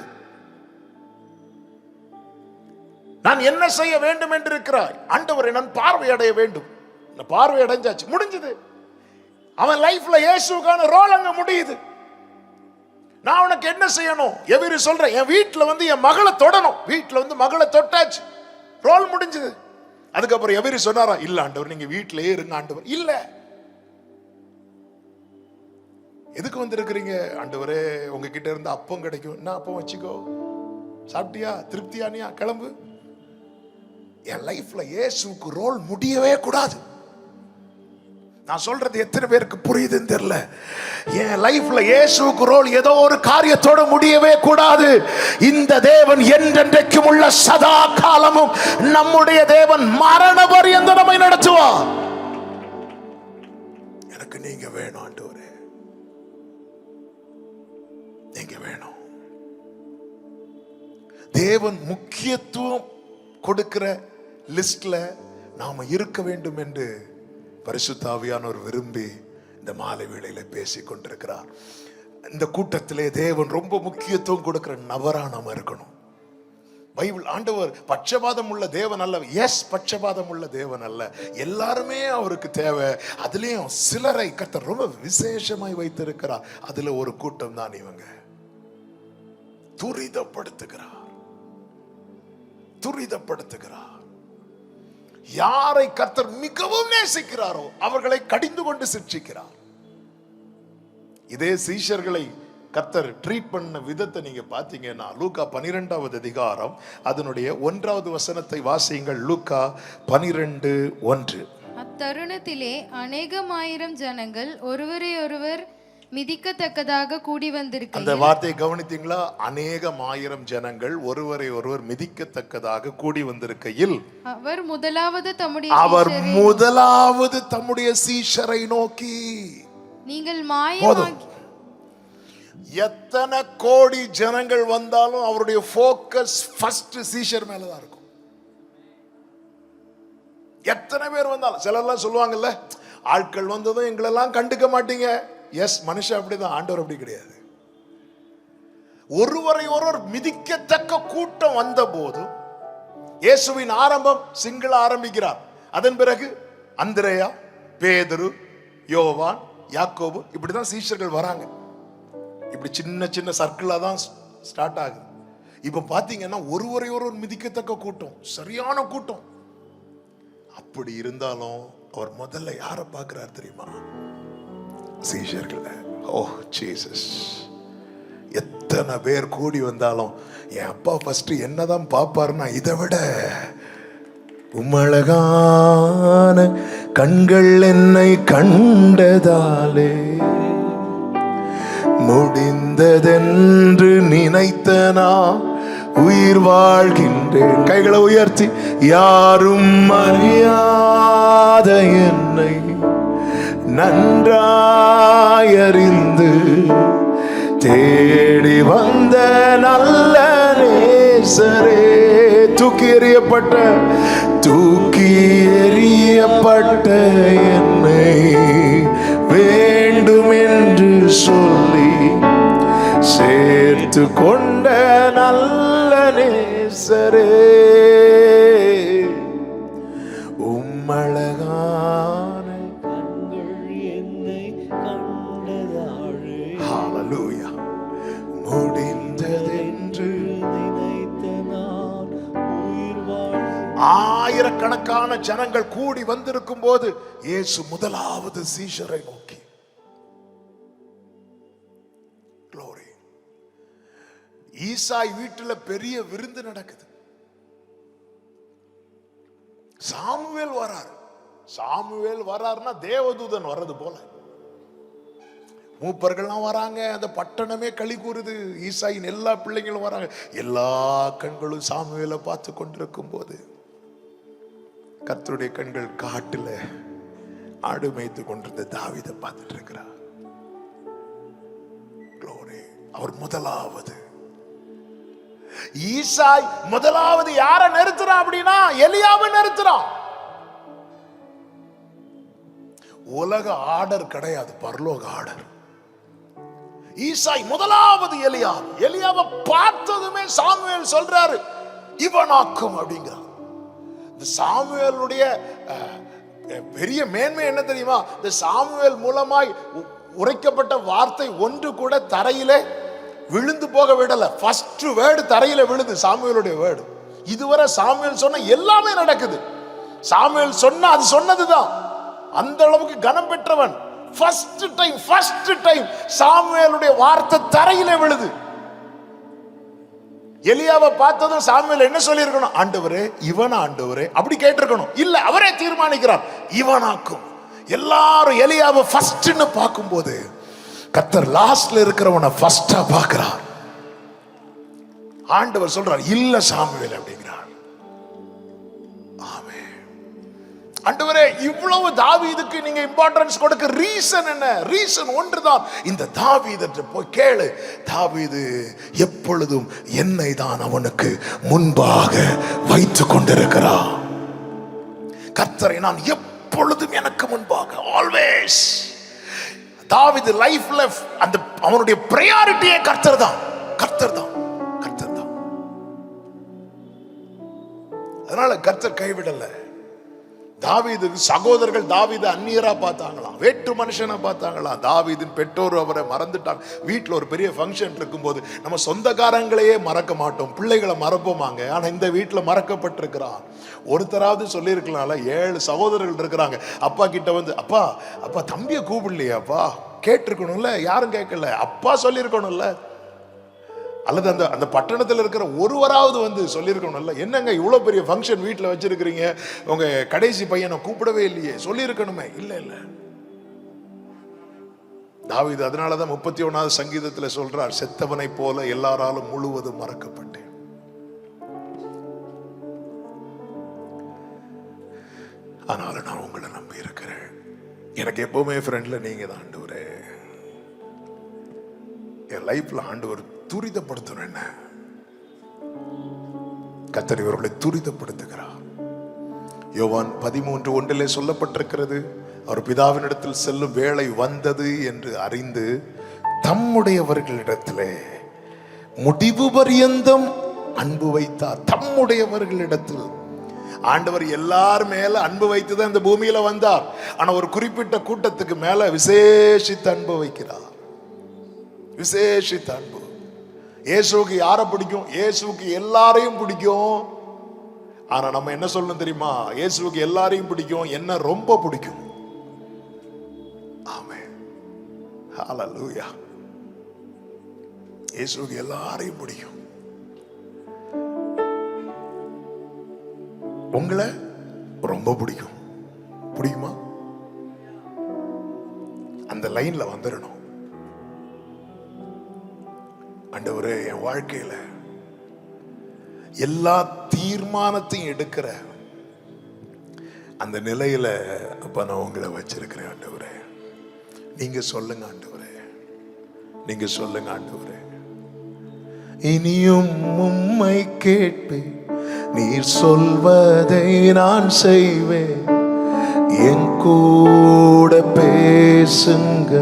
நான் என்ன செய்ய வேண்டும் என்று இருக்கிறாய்? ஆண்டவரை நான் பார்வை அடைய வேண்டும். பார்வை அடைஞ்சாச்சு, முடிஞ்சது. அவன் லைஃப்ல இயேசுக்கான ரோல் அங்க முடியுது. நான் உனக்கு என்ன செய்யணும்? எவரி சொல்றேன், என் வீட்டுல என் மகளை தொடணும். வீட்டுல மகளை தொட்டாச்சு, ரோல் முடிஞ்சது. அதுக்கப்புறம் எவரி சொன்னாரா? இல்ல ஆண்டவர், நீங்க வீட்டிலேயே இருங்க ஆண்டவர். இல்ல, எதுக்கு வந்திருக்கிறீங்க? ஆண்டவரே, உங்ககிட்ட இருந்து அப்பம் கிடைக்கும். என்ன அப்பம்? வச்சுக்கோ. சாப்பிட்டியா? திருப்தியானியா? கிளம்பு. என் லைஃப்ல இயேசுக்கு ரோல் முடியவே கூடாது. நான் சொல்றது எத்தனை பேருக்கு புரியுதுன்னு தெரியல. என் லைஃப்ல இயேசுக்கு ரோல் ஏதோ ஒரு காரியத்தோட முடியவே கூடாது. இந்த தேவன் என்றென்றைக்கும் உள்ள சதா காலமும் நம்முடைய தேவன் மரண பரியந்தம் நம்மை நடத்துவார். எனக்கு நீங்க வேணும் ஆண்டவரே, நீங்க வேணும். தேவன் முக்கியத்துவம் கொடுக்கிற லிஸ்ட்ல நாம இருக்க வேண்டும் என்று பரிசுத்த ஆவியானவர் விரும்பி இந்த மாலை வேளையில பேசிக் கொண்டிருக்கிறார். இந்த கூட்டத்திலே தேவன் ரொம்ப முக்கியத்துவம் கொடுக்கிற நபரா நாம இருக்கணும். பைபிள் ஆண்டவர் பட்சபாதம் உள்ள தேவன் அல்ல. எஸ், பட்சபாதம் உள்ள தேவன் அல்ல. எல்லாருமே அவருக்கு தேவை. அதுலயும் சிலரை கர்த்தர் ரொம்ப விசேஷமாய் வைத்திருக்கிறார். அதுல ஒரு கூட்டம் தான் இவங்க. துரிதப்படுத்துகிறார். யாரை கர்த்தர் மிகவும் நேசிக்கிறாரோ அவர்களை கடிந்து கொண்டு சிட்சிக்கிறார். இதே சீஷர்களை கர்த்தர் ட்ரீட் பண்ண விதத்தை நீங்க பாத்தீங்கன்னா, லூக்கா 12வது அதிகாரம் அதனுடைய 1வது வசனத்தை வாசியுங்கள். லூக்கா 12:1. அத்தருணத்திலே அநேகமாயிரம் ஜனங்கள் ஒருவரை ஒருவர் மிதிக்கத்தக்கதாக கூடி வந்திருக்க. அந்த வார்த்தையை கவனித்தீங்களா? அநேகமாயிரம் ஜனங்கள் ஒருவரை ஒருவர் மிதிக்கத்தக்கதாக கூடி வந்திருக்கையில் அவர் முதலாவது தம்முடைய சீஷரை நோக்கி, நீங்கள் மாயமாகி. எத்தனை கோடி ஜனங்கள் வந்தாலும் அவருடைய போக்கஸ் ஃபர்ஸ்ட் சீஷர் மேலதான் இருக்கும். எத்தனை பேர் வந்தாலும், சிலர்லாம் சொல்லுவாங்கல்ல, ஆட்கள் வந்ததும் எங்களெல்லாம் கண்டுக்க மாட்டீங்க. எஸ், மனுஷன் அப்படிதான், ஆண்டவர் அப்படி கிடையாது. ஒருவரை ஒருவர் மிதிக்கத்தக்க கூட்டம் வந்த போதும் இயேசுவின் ஆரம்பம் சிங்கள ஆரம்பிக்கிறார். அதன் பிறகு அந்திரேயா, பேதுரு, யோவான், யாக்கோபு, இப்படிதான் சீஷர்கள் வராங்க. இப்படி சின்ன சின்ன சர்க்கிளா தான் ஸ்டார்ட் ஆகுது. இப்ப பாத்தீங்கன்னா ஒருவரை ஒருவர் மிதிக்கத்தக்க கூட்டம், சரியான கூட்டம். அப்படி இருந்தாலும் அவர் முதல்ல யாரை பார்க்கிறார் தெரியுமா? சீஷர்கள். ஓ ஜீசஸ், எத்தனை பேர் கூடி வந்தாலும் என் அப்பா ஃபர்ஸ்ட் என்னதான் பார்ப்பாருன்னா, இதை விட உம்மழகான கண்கள் என்னை கண்டதாலே முடிந்ததென்று நினைத்த நான் உயிர் வாழ்கின்றேன். கைகளை உயர்த்தி, யாரும் அறியாத என்னை நன்றாயறிந்து தேடி வந்த நல்ல நேசரே, தூக்கி எறியப்பட்ட என்னை வேண்டும் என்று சொல்லி சேர்த்து கொண்ட நல்ல நேசரே, உம்மழகான கண்கள் என்னை கண்டதாழே. ஹல்லேலூயா. முடிந்ததென்று நினைத்த நான் உயிர் வாழ். ஆயிரக்கணக்கான ஜனங்கள் கூடி வந்திருக்கும் போது இயேசு முதலாவது சீஷரை நோக்கி, glory, ஈசாய் வீட்டுல பெரிய விருந்து நடக்குது. சாமுவேல் வராரு. சாமுவேல் வராருன்னா தேவதூதன் வர்றது போல மூப்பர்கள்லாம் வராங்க. அந்த பட்டணமே களி கூறுது. ஈசாயின் எல்லா பிள்ளைங்களும் வராங்க. எல்லா கண்களும் சாமுவேலை பார்த்து கொண்டிருக்கும் போது கர்த்தருடைய கண்கள் காட்டுல ஆடு மேய்த்து கொண்டிருந்த தாவீதை பார்த்துட்டு இருக்கிறார். glory, அவர் முதலாவது. ஈசாய் முதலாவது யார நிறுத்துறான் அப்படின்னா எலியாவை நிறுத்துறான். உலக ஆர்டர் கிடையாது, பரலோக ஆர்டர். ஈசாய் முதலாவது எலியாவை பார்த்ததுமே சாமுவேல் சொல்றாரு, இவனாக்கும் அப்படிங்கிறார். இந்த சாமுவேலுடைய பெரிய மேன்மை என்ன தெரியுமா? இந்த சாமுவேல் மூலமாய் உரைக்கப்பட்ட வார்த்தை ஒன்று கூட தரையிலே விழுந்து போக விடல. ஃபர்ஸ்ட் வேர்டு தரையில விழுது, சாமுவேலுடைய வேர்டு. இதுவரை சாமுவேல் சொன்ன எல்லாமே நடக்குது. சாமுவேல் சொன்ன அது சொன்னதுதான். அந்த அளவுக்கு கனம் பெற்றவன். ஃபர்ஸ்ட் டைம் சாமுவேலுடைய வார்த்தை தரையில விழுது. எலியாவை பார்த்ததும் சாமுவேல் என்ன சொல்லி இருக்கணும்? ஆண்டவரே, இவனா ஆண்டவரே அப்படி கேட்டிருக்கணும். இல்ல, அவரே தீர்மானிக்கிறார், இவனாக்கும். எல்லாரும் எலியாவை ஃபர்ஸ்ட்னு பார்க்கும்போது கர்த்தர் லாஸ்ட்ல இருக்கிறவனை ஃபர்ஸ்டா பார்க்கிறார். ஆண்டவர் சொல்றார், இல்ல சாமுவேல் அப்படிங்கிறார். ஆமென். ஆண்டவரே, இவ்வளவு தாவீதுக்கு நீங்க இம்பார்ட்டன்ஸ் கொடுக்க ரீசன் என்ன? ரீசன் ஒன்றுதான். இந்த தாவீதை போய் கேளு. தாவீது எப்பொழுதும் என்னை தான் அவனுக்கு முன்பாக வைத்துக் கொண்டிருக்கிறான். கர்த்தரை நான் எப்பொழுதும் எனக்கு முன்பாக, ஆல்வேஸ். தாவீது லைஃப்ல அந்த அவனுடைய பிரையாரிட்டியே கர்த்தர் தான். அதனால கர்த்தர் கைவிடல. தாவீது சகோதரர்கள் தாவீது அந்நியரா பார்த்தாங்களாம், வேற்று மனுஷனை பார்த்தாங்களாம். தாவீதின் பெற்றோர் அவரை மறந்துட்டாங்க. வீட்டில் ஒரு பெரிய ஃபங்க்ஷன் இருக்கும்போது நம்ம சொந்தக்காரங்களையே மறக்க மாட்டோம், பிள்ளைகளை மறப்போமாங்க. ஆனா இந்த வீட்டில் மறக்கப்பட்டிருக்கிறான். ஒருத்தராவது சொல்லியிருக்கலாம்ல, 7 சகோதரர்கள் இருக்கிறாங்க. அப்பா கிட்ட வந்து, அப்பா அப்பா தம்பியை கூப்பிடலையே அப்பா, கேட்டிருக்கணும்ல. யாரும் கேட்கல, அப்பா சொல்லியிருக்கணும்ல. அல்லது அந்த அந்த பட்டணத்தில் இருக்கிற ஒருவராவது வந்து சொல்லியிருக்கணும்ல, என்னங்க இவ்வளவு பெரிய ஃபங்க்ஷன் வீட்டில் வச்சிருக்கிறீங்க, உங்க கடைசி பையனை கூப்பிடவே இல்லையே, சொல்லியிருக்கணுமே. இல்ல. தாவீது அதனாலதான் 31வது சங்கீதத்தில் சொல்றார், செத்தவனை போல எல்லாராலும் முழுவதும் மறக்கப்பட்டேன். ஆனால நான் உங்களை நம்பி இருக்கிறேன். எனக்கு எப்பவுமே ஃப்ரெண்ட்ல நீங்க தான் ஆண்டவரே. என் லைஃப்ல ஆண்டவர் துரிதப்படுத்தணும். என்ன கர்த்தர் இவர்களை துரிதப்படுத்துகிறார். யோவான் 13:1 சொல்லப்பட்டிருக்கிறது, அவர் பிதாவினிடத்தில் செல்லும் வேளை வந்தது என்று அறிந்து தம்முடையவர்களிடத்திலே முடிவு பரியந்தம் அன்பு வைத்தார். தம்முடையவர்களிடத்தில் ஆண்டவர் எல்லார் மேல அன்பு வைத்துதான் இந்த பூமியில வந்தார். ஆனா ஒரு குறிப்பிட்ட கூட்டத்துக்கு மேல விசேஷித்த அன்பு வைக்கிறார். விசேஷித்த அன்பு. இயேசுவுக்கு யாரை பிடிக்கும்? இயேசுவுக்கு எல்லாரையும் பிடிக்கும். ஆனா நம்ம என்ன சொல்லணும் தெரியுமா? இயேசுவுக்கு எல்லாரையும் பிடிக்கும், என்ன ரொம்ப பிடிக்கும். ஆமென், ஹல்லேலூயா. இயேசுவுக்கு எல்லாரையும் பிடிக்கும். உங்களை ரொம்ப பிடிக்கும். பிடிக்குமா? அந்த லைன்ல வந்துடணும். ஆண்டவரே, என் வாழ்க்கையில எல்லா தீர்மானத்தையும் எடுக்கிற அந்த நிலையில அப்ப நான் உங்களை வச்சிருக்கிறேன். ஆண்டவரே, நீங்க சொல்லுங்க. ஆண்டவரே, நீங்க சொல்லுங்க. ஆண்டவரே, இனியும் உம்மை கேட்பேன், நீர் சொல்வதை நான் செய்வேன், என் கூட பேசுங்க,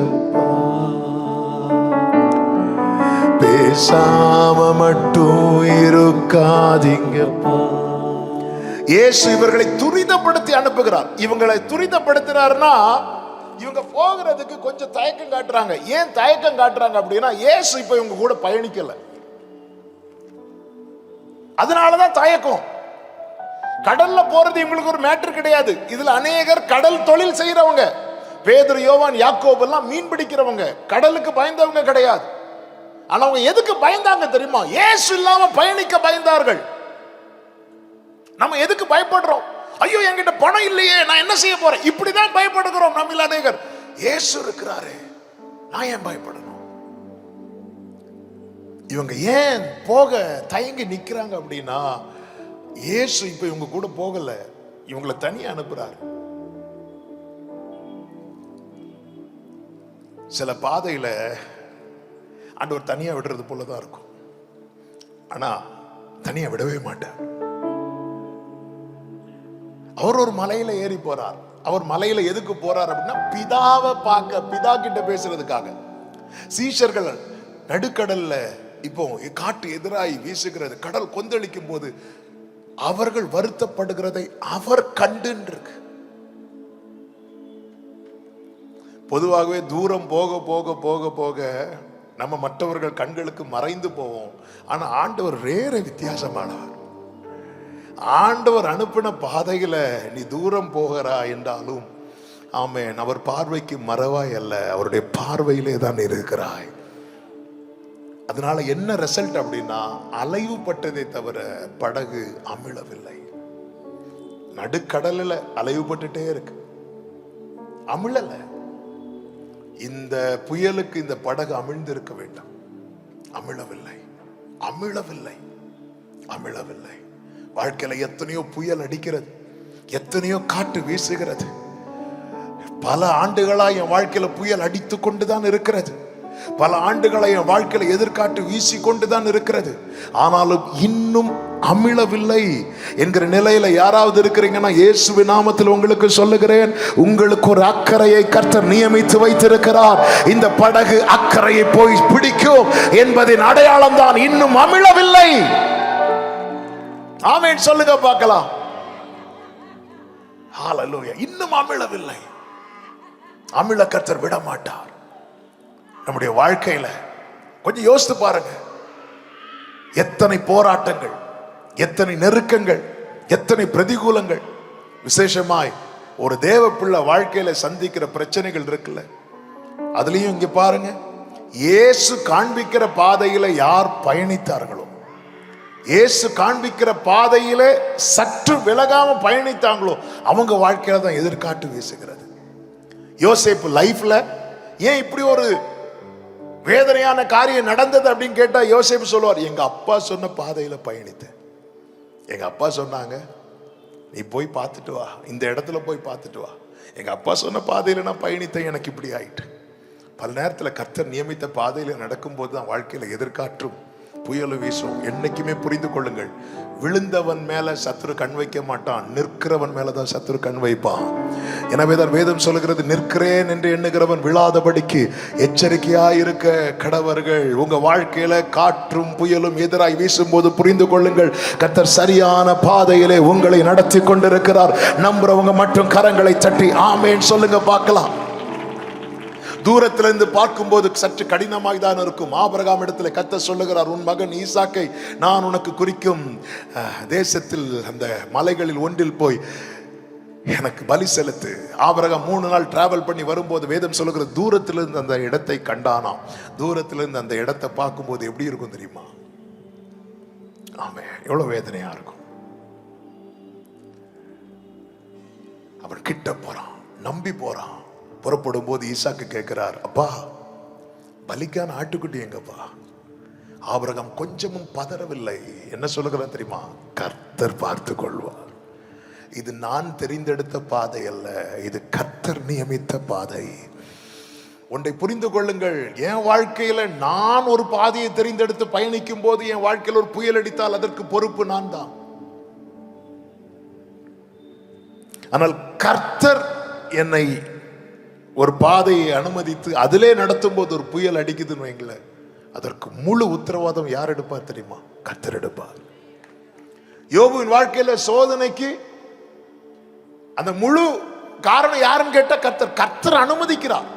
பேசாம மட்டும் இருக்காதீங்க. இயேசு இவர்களை துரிதப்படுத்தி அனுப்புகிறார். இவங்களை துரிதப்படுத்துறாருன்னா இவங்க போகிறதுக்கு கொஞ்சம் தயக்கம் காட்டுறாங்க. ஏன் தயக்கம் காட்டுறாங்க அப்படின்னா, இயேசு இப்ப இவங்க கூட பயணிக்கல, அதனாலதான் தயக்கம். கடல்ல போறது இவங்களுக்கு ஒரு மேட்டர் கிடையாது. இதுல அநேகர் கடல் தொழில் செய்யறவங்க, பேதுரு, யோவான், யாக்கோபு எல்லாம் மீன் பிடிக்கிறவங்க, கடலுக்கு பயந்தவங்க கிடையாது. ஆனா அவங்க எதுக்கு பயந்தாங்க தெரியுமா? இயேசு இல்லாம பயணிக்க பயந்தார்கள். நம்ம எதுக்கு பயப்படுறோம்? ஐயோ என்கிட்ட பணம் இல்லையே, நான் என்ன செய்ய போறேன், இப்படிதான் பயப்படுகிறோம் நம்மில் அநேகர். இயேசு இருக்கிறாரு, நான் ஏன் பயப்படணும்? இவங்க ஏன் போக தயங்கி நிக்கிறாங்க அப்படின்னா, இயேசு இப்ப இவங்க கூட போகல, இவங்களை தனியா அனுப்புறாரு. சில பாதையில ஆண்டவர் தனியா விடுறது போலதான் இருக்கும், ஆனா தனியா விடவே மாட்டார். அவர் ஒரு மலையில ஏறி போறார். அவர் மலையில எதுக்கு போறார் அப்படின்னா, பிதாவை பார்க்க, பிதா கிட்ட பேசுறதுக்காக. சீஷர்கள் நடுக்கடல்ல இப்போ காட்டு எதிராய் வீசுகிறது, கடல் கொந்தளிக்கும் போது அவர்கள் வருத்தப்படுகிறதை அவர் கண்டு இருக்கு. பொதுவாகவே தூரம் போக போக போக போக நம்ம மற்றவர்கள் கண்களுக்கு மறைந்து போவோம். ஆனா ஆண்டவர் வேற வித்தியாசமானவர். ஆண்டவர் அனுப்பின பாதையில நீ தூரம் போகிறா என்றாலும் ஆமென், அவர் பார்வைக்கு மறவாய் அல்ல, அவருடைய பார்வையிலே தான் இருக்கிறாய். அதனால என்ன ரிசல்ட் அப்படின்னா, அலைவுபட்டதை தவிர படகு அமிழவில்லை. நடுக்கடலில் அலைவுபட்டுட்டே இருக்கு, அமிழல. இந்த புயலுக்கு இந்த படகு அமிழ்ந்திருக்க வேண்டும், அமிழவில்லை, அமிழவில்லை, அமிழவில்லை. வாழ்க்கையில எத்தனையோ புயல் அடிக்கிறது, எத்தனையோ காற்று வீசுகிறது. பல ஆண்டுகளா என் வாழ்க்கையில புயல் அடித்து கொண்டுதான் இருக்கிறது, பல ஆண்டுகளை என் வாழ்க்கையில எதிர்காட்டு வீசி கொண்டுதான் இருக்கிறது. ஆனாலும் இன்னும் அமிழவில்லை என்கிற நிலையில யாராவது இருக்கிறீங்கன்னா, இயேசுவின் நாமத்தில் உங்களுக்கு சொல்லுகிறேன், உங்களுக்கு ஒரு அக்கறையை கர்த்தர் நியமித்து வைத்திருக்கிறார். இந்த படகு அக்கறையை போய் பிடிக்கும் என்பதின் அடையாளம் தான் இன்னும் அமிழவில்லை. ஆமென் சொல்லுங்க பார்க்கலாம். ஹல்லேலூயா. இன்னும் அமிழவில்லை. அமிழ கர்த்தர் விட மாட்டார். நம்முடைய வாழ்க்கையில கொஞ்சம் யோசித்து பாருங்க, எத்தனை போராட்டங்கள், எத்தனை நெருக்கங்கள், எத்தனை பிரதிகூலங்கள், விசேஷமாய் ஒரு தேவ பிள்ளை வாழ்க்கையில சந்திக்கிற பிரச்சனைகள் இருக்குல்ல. அதுலயும் இங்க பாருங்க, இயேசு காண்பிக்கிற பாதையில யார் பயணித்தார்களோ, இயேசு காண்பிக்கிற பாதையில சற்று விலகாம பயணித்தாங்களோ, அவங்க வாழ்க்கையில தான் எதிர்காட்டு வீசுகிறது. யோசேப்பு லைஃப்ல ஏன் இப்படி ஒரு வேதனையான காரியம் நடந்தது அப்படின்னு கேட்டா, யோசேப்பு சொல்லுவார், எங்க அப்பா சொன்ன பாதையில பயணித்தேன். எங்க அப்பா சொன்னாங்க, நீ போய் பார்த்துட்டு வா, இந்த இடத்துல போய் பார்த்துட்டு வா. எங்க அப்பா சொன்ன பாதையில நான் பயணித்தேன், எனக்கு இப்படி ஆயிட்டு. பல நேரத்தில் கர்த்தர் நியமித்த பாதையில நடக்கும்போது தான் வாழ்க்கையில எதிர்காற்றும் புயலும் வீசும். என்னைக்குமே புரிந்து கொள்ளுங்கள், விழுந்தவன் மேல சத்துரு கண் வைக்க மாட்டான், நிற்கிறவன் மேலதான் சத்துரு கண் வைப்பான். எனவே தான் வேதம் சொல்லுகிறது, நிற்கிறேன் என்று எண்ணுகிறவன் விழாதபடிக்கு எச்சரிக்கையாயிருக்க கடவர்கள். உங்க வாழ்க்கையில காற்றும் புயலும் எதிராய் வீசும் போது புரிந்து கொள்ளுங்கள், கர்த்தர் சரியான பாதையிலே உங்களை நடத்தி கொண்டிருக்கிறார். நம்புறவங்க மட்டும் கரங்களை தட்டி ஆமேன் சொல்லுங்க பார்க்கலாம். தூரத்திலிருந்து பார்க்கும்போது சற்று கடினமாய் தான் இருக்கும். ஆபிரகாம் இடத்துல கர்த்தர் சொல்லுகிறார், உன் மகன் ஈசாக்கை நான் உனக்கு குறிக்கும் தேசத்தில் அந்த மலைகளில் ஒன்றில் போய் எனக்கு பலி செலுத்து. ஆபிரகாம் 3 நாள் டிராவல் பண்ணி வரும்போது வேதம் சொல்லுகிற, தூரத்திலிருந்து அந்த இடத்தை கண்டானாம். தூரத்திலிருந்து அந்த இடத்தை பார்க்கும்போது எப்படி இருக்கும் தெரியுமா? ஆமே, எவ்வளவு வேதனையா இருக்கும். அவன் கிட்ட போறான், நம்பி போறான். புறப்படும் போது ஈசாக்கு கேட்கிறார், அப்பா பலிக்கான ஆட்டுக்குட்டி எங்கப்பா? ஆபிரகாம் கொஞ்சமும் பதறவில்லை. என்ன சொல்லுகிறான் தெரியுமா? கர்த்தர் பார்த்து கொள்வார். இது நான் தெரிந்தெடுத்த பாதை அல்ல, இது கர்த்தர் நியமித்த பாதை. ஒன்றை புரிந்து கொள்ளுங்கள், என் வாழ்க்கையில நான் ஒரு பாதையை தெரிந்தெடுத்து பயணிக்கும் போது என் வாழ்க்கையில் ஒரு புயல் அடித்தால் அதற்கு பொறுப்பு நான் தான். ஆனால் கர்த்தர் என்னை ஒரு பாதையை அனுமதித்து அதிலே நடத்தும் போது ஒரு புயல் அடிக்குதுன்னு வைங்கள, அதற்கு முழு உத்தரவாதம் யார் எடுப்பார் தெரியுமா? கர்த்தர் எடுப்பார். யோபுவின் வாழ்க்கையில சோதனைக்கு அந்த முழு காரணம் யாருன்னு கேட்டா கர்த்தர். கர்த்தர் அனுமதிக்கிறார்.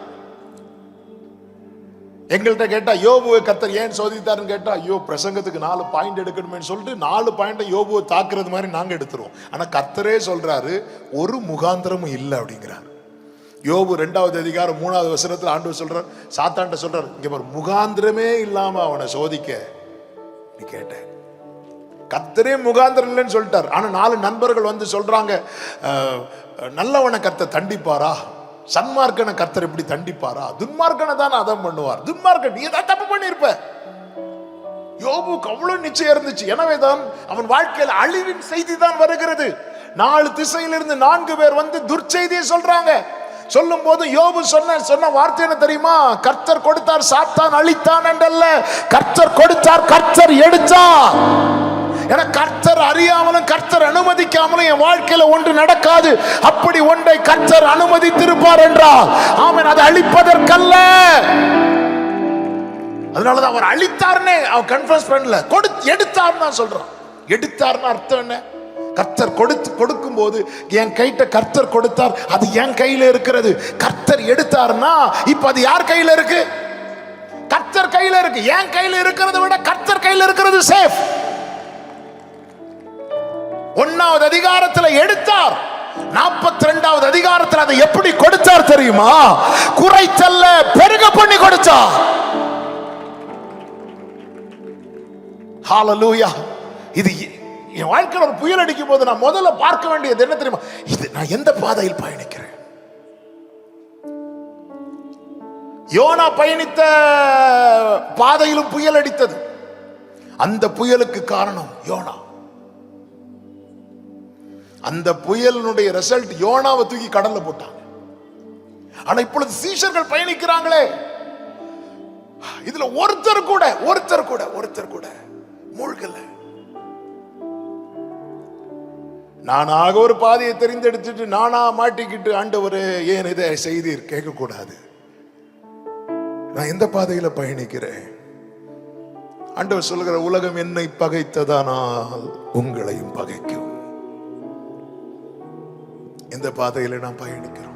எங்கள்கிட்ட கேட்டா யோபுவை கர்த்தர் ஏன் சோதித்தாருன்னு கேட்டா, ஐயோ பிரசங்கத்துக்கு 4 பாயிண்ட் எடுக்கணும்னு சொல்லிட்டு 4 பாயிண்ட் யோபுவை தாக்குறது மாதிரி நாங்க எடுத்துருவோம். ஆனா கர்த்தரே சொல்றாரு ஒரு முகாந்திரமும் இல்லை அப்படிங்கிறார். யோபு 2வது அதிகாரம் 3வது வசனத்துல ஆண்டவர் சொல்றார், சாத்தான்ட்ட சொல்றாரு, இங்க பாரு முகாந்திரமே இல்லாம அவனை சோதிக்க நீ கேட்ட. கர்த்தரே முகாந்திரம் இல்லைன்னு சொல்லிட்டார். ஆனா 4 நண்பர்கள் வந்து சொல்றாங்க, நல்லவனை கர்த்தர் தண்டிப்பாரா, சன்மார்க்கனை கர்த்தர் இப்படி தண்டிப்பாரா, துன்மார்க்கனை தான் அதம் பண்ணுவார், துன்மார்க்கன் நீ ஏதாவது தப்பு பண்ணிருப்ப. யோபுக்கு அவ்வளவு நிச்சயம் இருந்துச்சு. எனவேதான் அவன் வாழ்க்கையில் அழிவின் செய்தி தான் வருகிறது. 4 திசையிலிருந்து 4 பேர் வந்து துர்ச்செய்தியை சொல்றாங்க. சொல்லும் போது யோபு சொன்ன வார்த்தை என்ன தெரியுமா? கர்த்தர் கொடுத்தார் சாத்தான் அழித்தான் என்றல்ல, கர்த்தர் கொடுத்தார் கர்த்தர் எடுத்தார். என கர்த்தர் அறியாமலும் கர்த்தர் அனுமதிக்காமலும் என் வாழ்க்கையில ஒன்று நடக்காது. அப்படி ஒன்றை கர்த்தர் அனுமதித்திருப்பார் என்றால் ஆமென், அது அழிப்பதற்கல்ல. அதனாலதான் அவர் அழித்தார்னே அவன் கன்ஃபர்ஸ் பண்ணல, எடுத்தார் தான் சொல்றான். எடுத்தார்னு அர்த்தம் என்ன? கர்த்தர் கொடுக்கும் போது என் கைட்ட கர்த்தர் கொடுத்தார், அது என் கையில இருக்கிறது. கர்த்தர் எடுத்தார்னா இப்ப அது யார் கையில இருக்கு? கர்த்தர் கையில இருக்கு. என் கையில இருக்கிறத விட கர்த்தர் கையில இருக்கிறது சேஃப். 1வது அதிகாரத்துல எடுத்தார், 42வது அதிகாரத்தில் அதை எப்படி கொடுத்தார் தெரியுமா? குறைச்சல்ல பெருக பண்ணி கொடுத்தார். ஹalleluya. இது என் வாழ்க்கையில் ஒரு புயல் அடிக்கும் போது நான் முதல்ல பார்க்க வேண்டியது என்ன தெரியுமா? இது நான் எந்த பாதையில் பயணிக்கிறேன். யோனா பயணித்த பாதையிலும் புயல் அடித்தது. அந்த புயலுக்கு காரணம் யோனா. அந்த புயலினுடைய ரிசல்ட் யோனாவை தூக்கி கடல்ல போட்டாங்க. ஆனா இப்பொழுது சீஷர்கள் பயணிக்கிறாங்களே, இதுல ஒருத்தர் கூட மூழ்கல. நானாக ஒரு பாதையை தெரிந்தெடுத்துட்டு நானா மாட்டிக்கிட்டு ஆண்டவரே ஏன் இதை செய்தீர் கேட்க கூடாது. நான் எந்த பாதையில பயணிக்கிறேன்? ஆண்டவர் சொல்லுகிற உலகம் என்னை பகைத்ததானால் உங்களையும் பகைக்கும். எந்த பாதையில நாம் பயணிக்கிறோம்?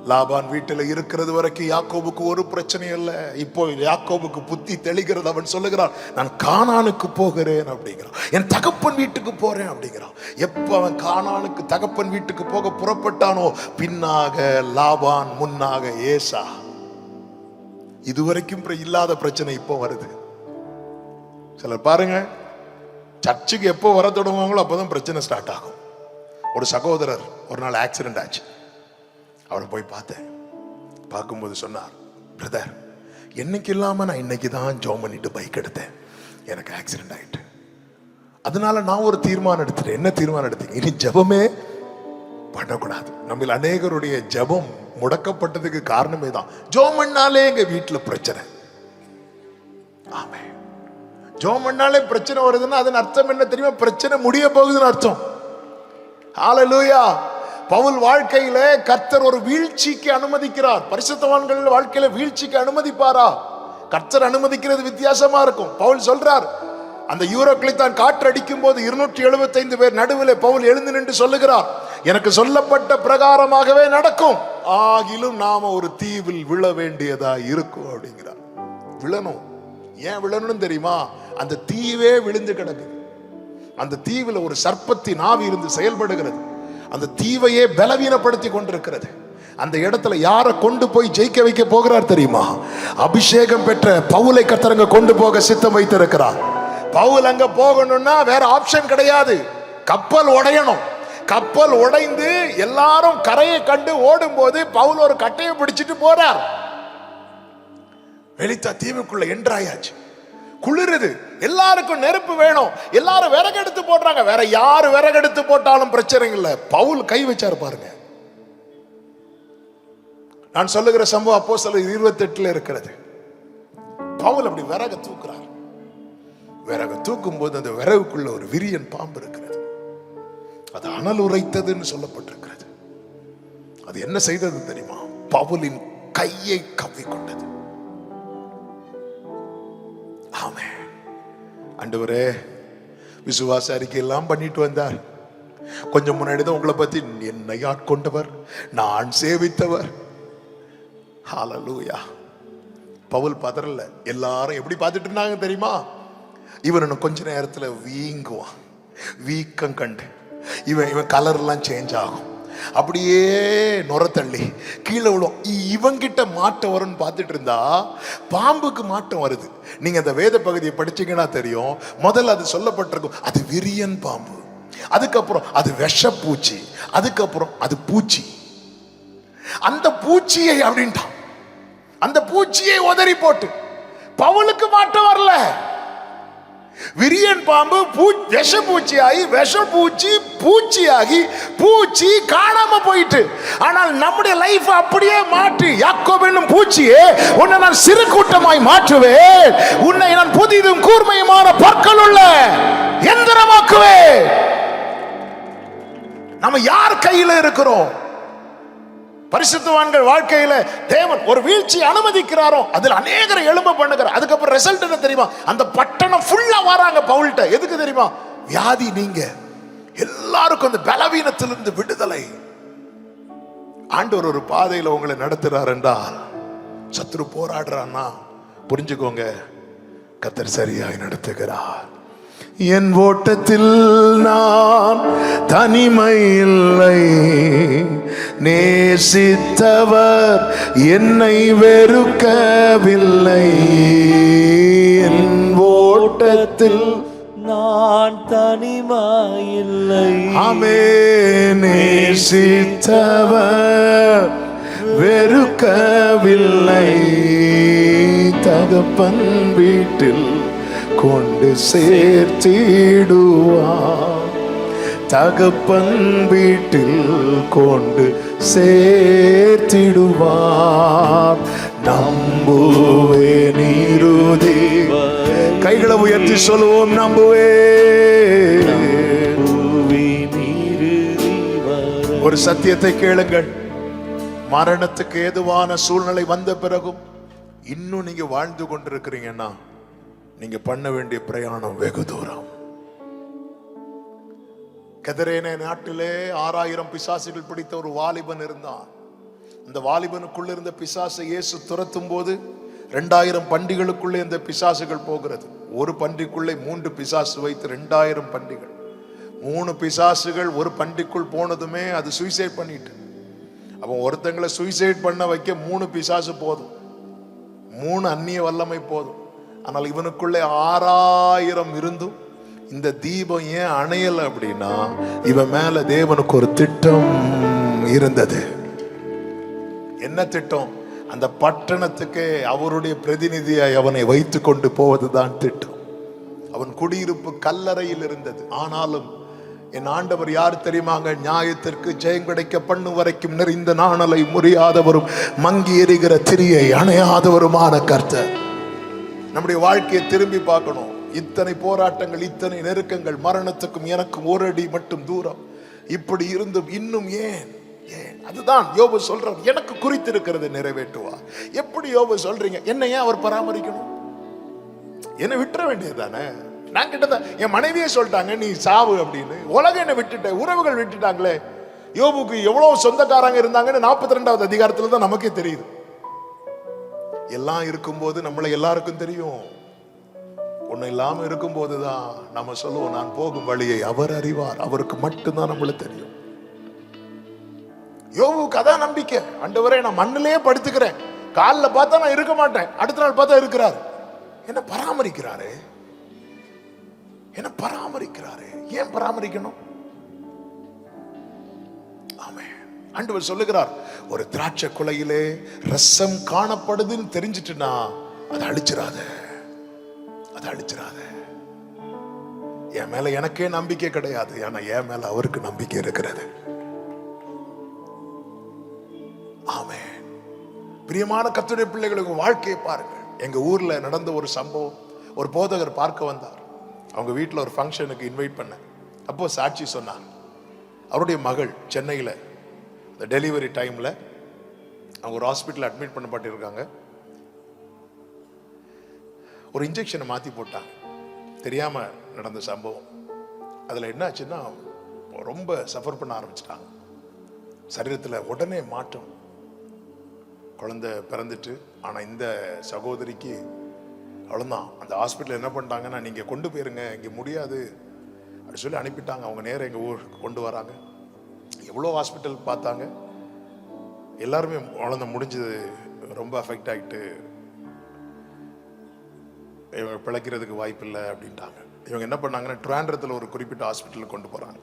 லாபான் வீட்டில் இருக்கிறது வரைக்கும் யாக்கோபுக்கு ஒரு பிரச்சனை இல்ல. இப்போ யாக்கோபுக்கு புத்தி தெளிகிறது. அவன் சொல்லுகிறான், நான் கானானுக்கு போகிறேன் அப்படிங்கிறான், என் தகப்பன் வீட்டுக்கு போறேன் அப்படிங்கிறான். எப்ப அவன் கானானுக்கு தகப்பன் வீட்டுக்கு போக புறப்பட்டானோ பின்னாக லாபான், முன்னாக ஏசா. இதுவரைக்கும் இல்லாத பிரச்சனை இப்போ வருது. சிலர் பாருங்க, சர்ச்சுக்கு எப்போ வர தொடங்குவாங்களோ அப்பதான் பிரச்சனை ஸ்டார்ட் ஆகும். ஒரு சகோதரர் ஒரு நாள் ஆக்சிடென்ட் ஆச்சு. அவரை போய் பார்த்தேன். பார்க்கும்போது சொன்னார், பிரதர் என்னைக்கு இல்லாம நான் இன்னைக்கு தான் ஜெபம் பண்ணிட்டு பைக் எடுத்தேன், எனக்கு ஆக்சிடென்ட் ஆயிட்டு. அதனால நான் ஒரு தீர்மானம் எடுத்துட்டேன். என்ன தீர்மானம் எடுத்தீங்க? இனி ஜெபமே பண்ணக்கூடாது. நம்ம அநேகருடைய ஜெபம் முடக்கப்பட்டதுக்கு காரணமே தான் ஜெபம் பண்ணாலே எங்க வீட்டுல பிரச்சனை. ஆமே, ஜெபம் பண்ணாலே பிரச்சனை வருதுன்னா அதன் அர்த்தம் என்ன தெரியுமா? பிரச்சனை முடிய போகுதுன்னு அர்த்தம். ஹalleluya. பவுல் வாழ்க்கையில கர்த்தர் ஒரு வீழ்ச்சிக்கு அனுமதிக்கிறார். பரிசுத்தவான்கள் வாழ்க்கையில வீழ்ச்சிக்கு அனுமதிப்பாரா? கர்த்தர் அனுமதிக்கிறது வித்தியாசமா இருக்கும். பவுல் சொல்றார், அந்த யூரோக்களித்தான் காற்று அடிக்கும் போது 275 பேர் நடுவில் பவுல் எழுந்து நின்று சொல்லுகிறார், எனக்கு சொல்லப்பட்ட பிரகாரமாகவே நடக்கும், ஆகிலும் நாம ஒரு தீவில் விழ வேண்டியதா இருக்கும் அப்படிங்கிறார். விழணும். ஏன் விழணும் தெரியுமா? அந்த தீவே விழுந்து கிடக்குது. அந்த தீவுல ஒரு சர்ப்பத்தின் ஆவி இருந்து செயல்படுகிறது. அந்த தீவையே பலவீனப்படுத்தி கொண்டிருக்கிறது. அந்த இடத்துல யாரை கொண்டு போய் ஜெயிக்க வைக்க போகிறார் தெரியுமா? அபிஷேகம் பெற்ற பவுலை கர்த்தர் கொண்டு போக சித்தம் வைத்திருக்கிறார். பவுல் அங்க போகணும்னா வேற ஆப்ஷன் கிடையாது. கப்பல் உடையணும். கப்பல் உடைந்து எல்லாரும் கரையை கண்டு ஓடும் போது பவுல் ஒரு கட்டையை பிடிச்சிட்டு போறார். வெளித்தா தீவுக்குள்ள என்ட்ராயாச்சு. குளிருது, எல்லாருக்கும் நெருப்பு வேணும், எல்லாரும் விறகெடுத்து போடுறாங்க. வேற யாரு விறகெடுத்து போட்டாலும் பிரச்சனை இல்லை. பவுல் கை வச்சாரு பாருங்க. நான் சொல்லுகிற சம்பவம் அப்போஸ்தலர் 28 இருக்கிறது. பவுல் அப்படி விறக தூக்குறார். விறக தூக்கும் போது அந்த விறகுக்குள்ள ஒரு விரியன் பாம்பு இருக்கிறது. அது அனல் உரைத்ததுன்னு சொல்லப்பட்டிருக்கிறது. அது என்ன செய்தது தெரியுமா? பவுலின் கையை கவ்விக்கொண்டது. ஆமே, ஆண்டவரே விசுவாச அறிக்கை எல்லாம் பண்ணிட்டு வந்தார். கொஞ்சம் முன்னாடி தான் உங்களை பத்தி என்னை ஆட்கொண்டவர், நான் சேவித்தவர். ஹalleluya. பவுல் பதறல. எல்லாரும் எப்படி பார்த்துட்டு இருந்தாங்க தெரியுமா? இவன் கொஞ்ச நேரத்துல வீங்குவான், வீக்கம் கண்டு இவன் கலர்லாம் சேஞ்ச் ஆகும், அப்படியே நுர தள்ளி கீழே விழும். இவங்கிட்ட மாட்டம் வரும்னு பார்த்துட்டு இருந்தா பாம்புக்கு மாட்டம் வருது. நீங்க அந்த வேத பகுதியை படிச்சீங்கன்னா தெரியும். முதல்ல அது சொல்லப்பட்டிருக்கும், அது விரியன் பாம்பு, அதுக்கப்புறம் அது விஷப்பூச்சி, அதுக்கப்புறம் அது பூச்சி. அந்த பூச்சியை அப்படின்ட்டான், அந்த பூச்சியை உதறி போட்டு. பவுலுக்கு மாட்டம் வரல. விரியன் பாம்பு விஷப்பூச்சியாகி, விஷப்பூச்சி பூச்சியாகி, பூச்சி காணாம போயிட்டு. ஆனால் நம்முடைய லைஃப் அப்படியே மாற்றி, யாக்கோபு என்னும் பூச்சியே உன்னை நான் சிறு கூட்டமாய் மாற்றுவேன், உன்னை நான் புதிதும் கூர்மையுமான பற்கள் உள்ள எந்திரமாக்குவேன். நம்ம யார் கையில இருக்கிறோம்? பரிசுத்தவான்கள் வாழ்க்கையில தேவன் ஒரு வீழ்ச்சி அனுமதிக்கிறாரோ அதில் அநேகரை எழும்ப பண்ணுகிறார். அதுக்கப்புறம் ரிசல்ட் என்ன தெரியுமா? அந்த பட்டணம் ஃபுல்லா வராங்க பவுல்ட்ட. எதுக்கு தெரியுமா? வியாதி நீங்க, எல்லாருக்கும் அந்த பலவீனத்திலிருந்து விடுதலை. ஆண்டவர் ஒரு பாதையில உங்களை நடத்துறார் என்றால், சத்துரு போராடுறான்னா புரிஞ்சுக்கோங்க, கர்த்தர் சரியாய் நடத்துகிறார். என் ஓட்டத்தில் நான் தனிமை இல்லை, நேசித்தவர் என்னை வெறுக்கவில்லை. என் ஓட்டத்தில் நான் தனிமையில்லை, ஆமே, நேசித்தவர் வெறுக்கவில்லை. தகப்பன் வீட்டில் கொண்டு சேர்த்திடுவார், தகப்பன் வீட்டில் கொண்டு சேர்த்திடுவார். நம்புவே நீருதே, கைகளை உயர்த்தி சொல்லுவோம், நம்புவே. ஒரு சத்தியத்தை கேளுங்கள், மரணத்துக்கு ஏதுவான சூழ்நிலை வந்த பிறகும் இன்னும் நீங்க வாழ்ந்து கொண்டிருக்கிறீங்கன்னா நீங்க பண்ண வேண்டிய பிரயாணம் வெகு தூரம். கெதரேனே நாட்டிலே 6000 பிசாசுகள் பிடித்த ஒரு வாலிபன் இருந்தான். அந்த வாலிபனுக்குள்ள இருந்த பிசாசை இயேசு துரத்தும் போது 2000 பண்டிகளுக்குள்ளே இந்த பிசாசுகள் போகிறது. ஒரு பண்டிக்குள்ளே 3 பிசாசு வைத்து 2000 பண்டிகள். 3 பிசாசுகள் ஒரு பண்டிக்குள் போனதுமே அது சூசைட் பண்ணிட்டு, அவன் ஒருத்தங்களை சூசைட் பண்ண வைக்க 3 பிசாசு போதும், 3 அந்நிய வல்லமை போதும். ஆனால் இவனுக்குள்ளே 6000 இருந்தும் இந்த தீபம் ஏன் அணையல அப்படின்னா, இவன் மேல தேவனுக்கு ஒரு திட்டம் இருந்தது. என்ன திட்டம்? அந்த பட்டணத்துக்கு அவருடைய பிரதிநிதியாய் அவனை வைத்து கொண்டு போவதுதான் திட்டம். அவன் குடியிருப்பு கல்லறையில் இருந்தது. ஆனாலும் என் ஆண்டவர் யார் தெரியுமாங்க? நியாயத்திற்கு ஜெயம் கிடைக்க பண்ணு வரைக்கும் நிறைந்த நாணலை முறியாதவரும் மங்கி எறிகிற திரியை அணையாதவருமான கர்த்தர். நம்முடைய வாழ்க்கையை திரும்பி பார்க்கணும். இத்தனை போராட்டங்கள், இத்தனை நெருக்கங்கள், மரணத்துக்கும் எனக்கும் ஒரு அடி மட்டும் தூரம். இப்படி இருந்தும் இன்னும் ஏன்? அதுதான் யோபு சொல்றார், எனக்கு குறித்திருக்கிறது நிறைவேற்றுவார். எப்படி யோபு சொல்றீங்க? என்ன ஏன் அவர் பராமரிக்கணும்? என்ன விட்டுற வேண்டியதுதானே? நான் கிட்டதான் என் மனைவியே சொல்லிட்டாங்க நீ சாவு அப்படின்னு. உலகம் என்ன விட்டுட்ட, உறவுகள் விட்டுட்டாங்களே. யோபுக்கு எவ்வளவு சொந்தக்காரங்க இருந்தாங்கன்னு 42வது அதிகாரத்துல தான் நமக்கே தெரியுது. எல்லாம் இருக்கும்போது நம்மளை எல்லாருக்கும் தெரியும். ஒண்ணு இல்லாம இருக்கும் போதுதான் நம்ம சொல்லுவோம், நான் போகும் வழியை அவர் அறிவார், அவருக்கு மட்டும்தான் நம்மளுக்கு தெரியும். யோபுக்கு அதான் நம்பிக்கை. ஆண்டவரே நான் மண்ணிலேயே படுத்துக்கிறேன், காலில் பார்த்தா நான் இருக்க மாட்டேன், அடுத்த நாள் பார்த்தா இருக்கிறார். என்ன பராமரிக்கிறாரு, என்ன பராமரிக்கிறாரு. ஏன் பராமரிக்கணும்? ஆமே. ஆண்டவர் சொல்லுகிறார், ஒரு திராட்சை குலையிலே ரசம் காணப்படுதுன்னு தெரிஞ்சிட்டுனா அதை அழிச்சிடாத, அதை அழிச்சிடாத. என் மேல எனக்கே நம்பிக்கை கிடையாது, ஆனா என் மேல அவருக்கு நம்பிக்கை இருக்கிறது. ஆமே. பிரியமான கர்த்தருடைய பிள்ளைகளுக்கு வாழ்க்கையை பாருங்கள். எங்க ஊர்ல நடந்த ஒரு சம்பவம். ஒரு போதகர் பார்க்க வந்தார். அவங்க வீட்டில் ஒரு ஃபங்க்ஷனுக்கு இன்வைட் பண்ண. அப்போ சாட்சி சொன்னார். அவருடைய மகள் சென்னையில் இந்த டெலிவரி டைமில் அவங்க ஒரு ஹாஸ்பிட்டலில் அட்மிட் பண்ணப்பட்டிருக்காங்க. ஒரு இன்ஜெக்ஷனை மாற்றி போட்டாங்க, தெரியாமல் நடந்த சம்பவம். அதில் என்ன ஆச்சுன்னா ரொம்ப சஃபர் பண்ண ஆரம்பிச்சிட்டாங்க. சரீரத்தில் உடனே மாற்றம். குழந்தை பிறந்துட்டு ஆனா இந்த சகோதரிக்கு அவ்வளவுதான். அந்த ஹாஸ்பிட்டல் என்ன பண்ணிட்டாங்கன்னா, நீங்க கொண்டு போயிருங்க, இங்க முடியாது அப்படி சொல்லி அனுப்பிட்டாங்க. அவங்க நேரம் எங்க ஊருக்கு கொண்டு வராங்க. எவ்வளோ ஹாஸ்பிட்டல் பார்த்தாங்க, எல்லாருமே குழந்தை முடிஞ்சது, ரொம்ப அஃபெக்ட் ஆகிட்டு இவங்க பிழைக்கிறதுக்கு வாய்ப்பு இல்லை அப்படின்ட்டாங்க. இவங்க என்ன பண்ணாங்கன்னா, ட்ராண்டரத்தில் ஒரு குறிப்பிட்ட ஹாஸ்பிட்டலுக்கு கொண்டு போகிறாங்க.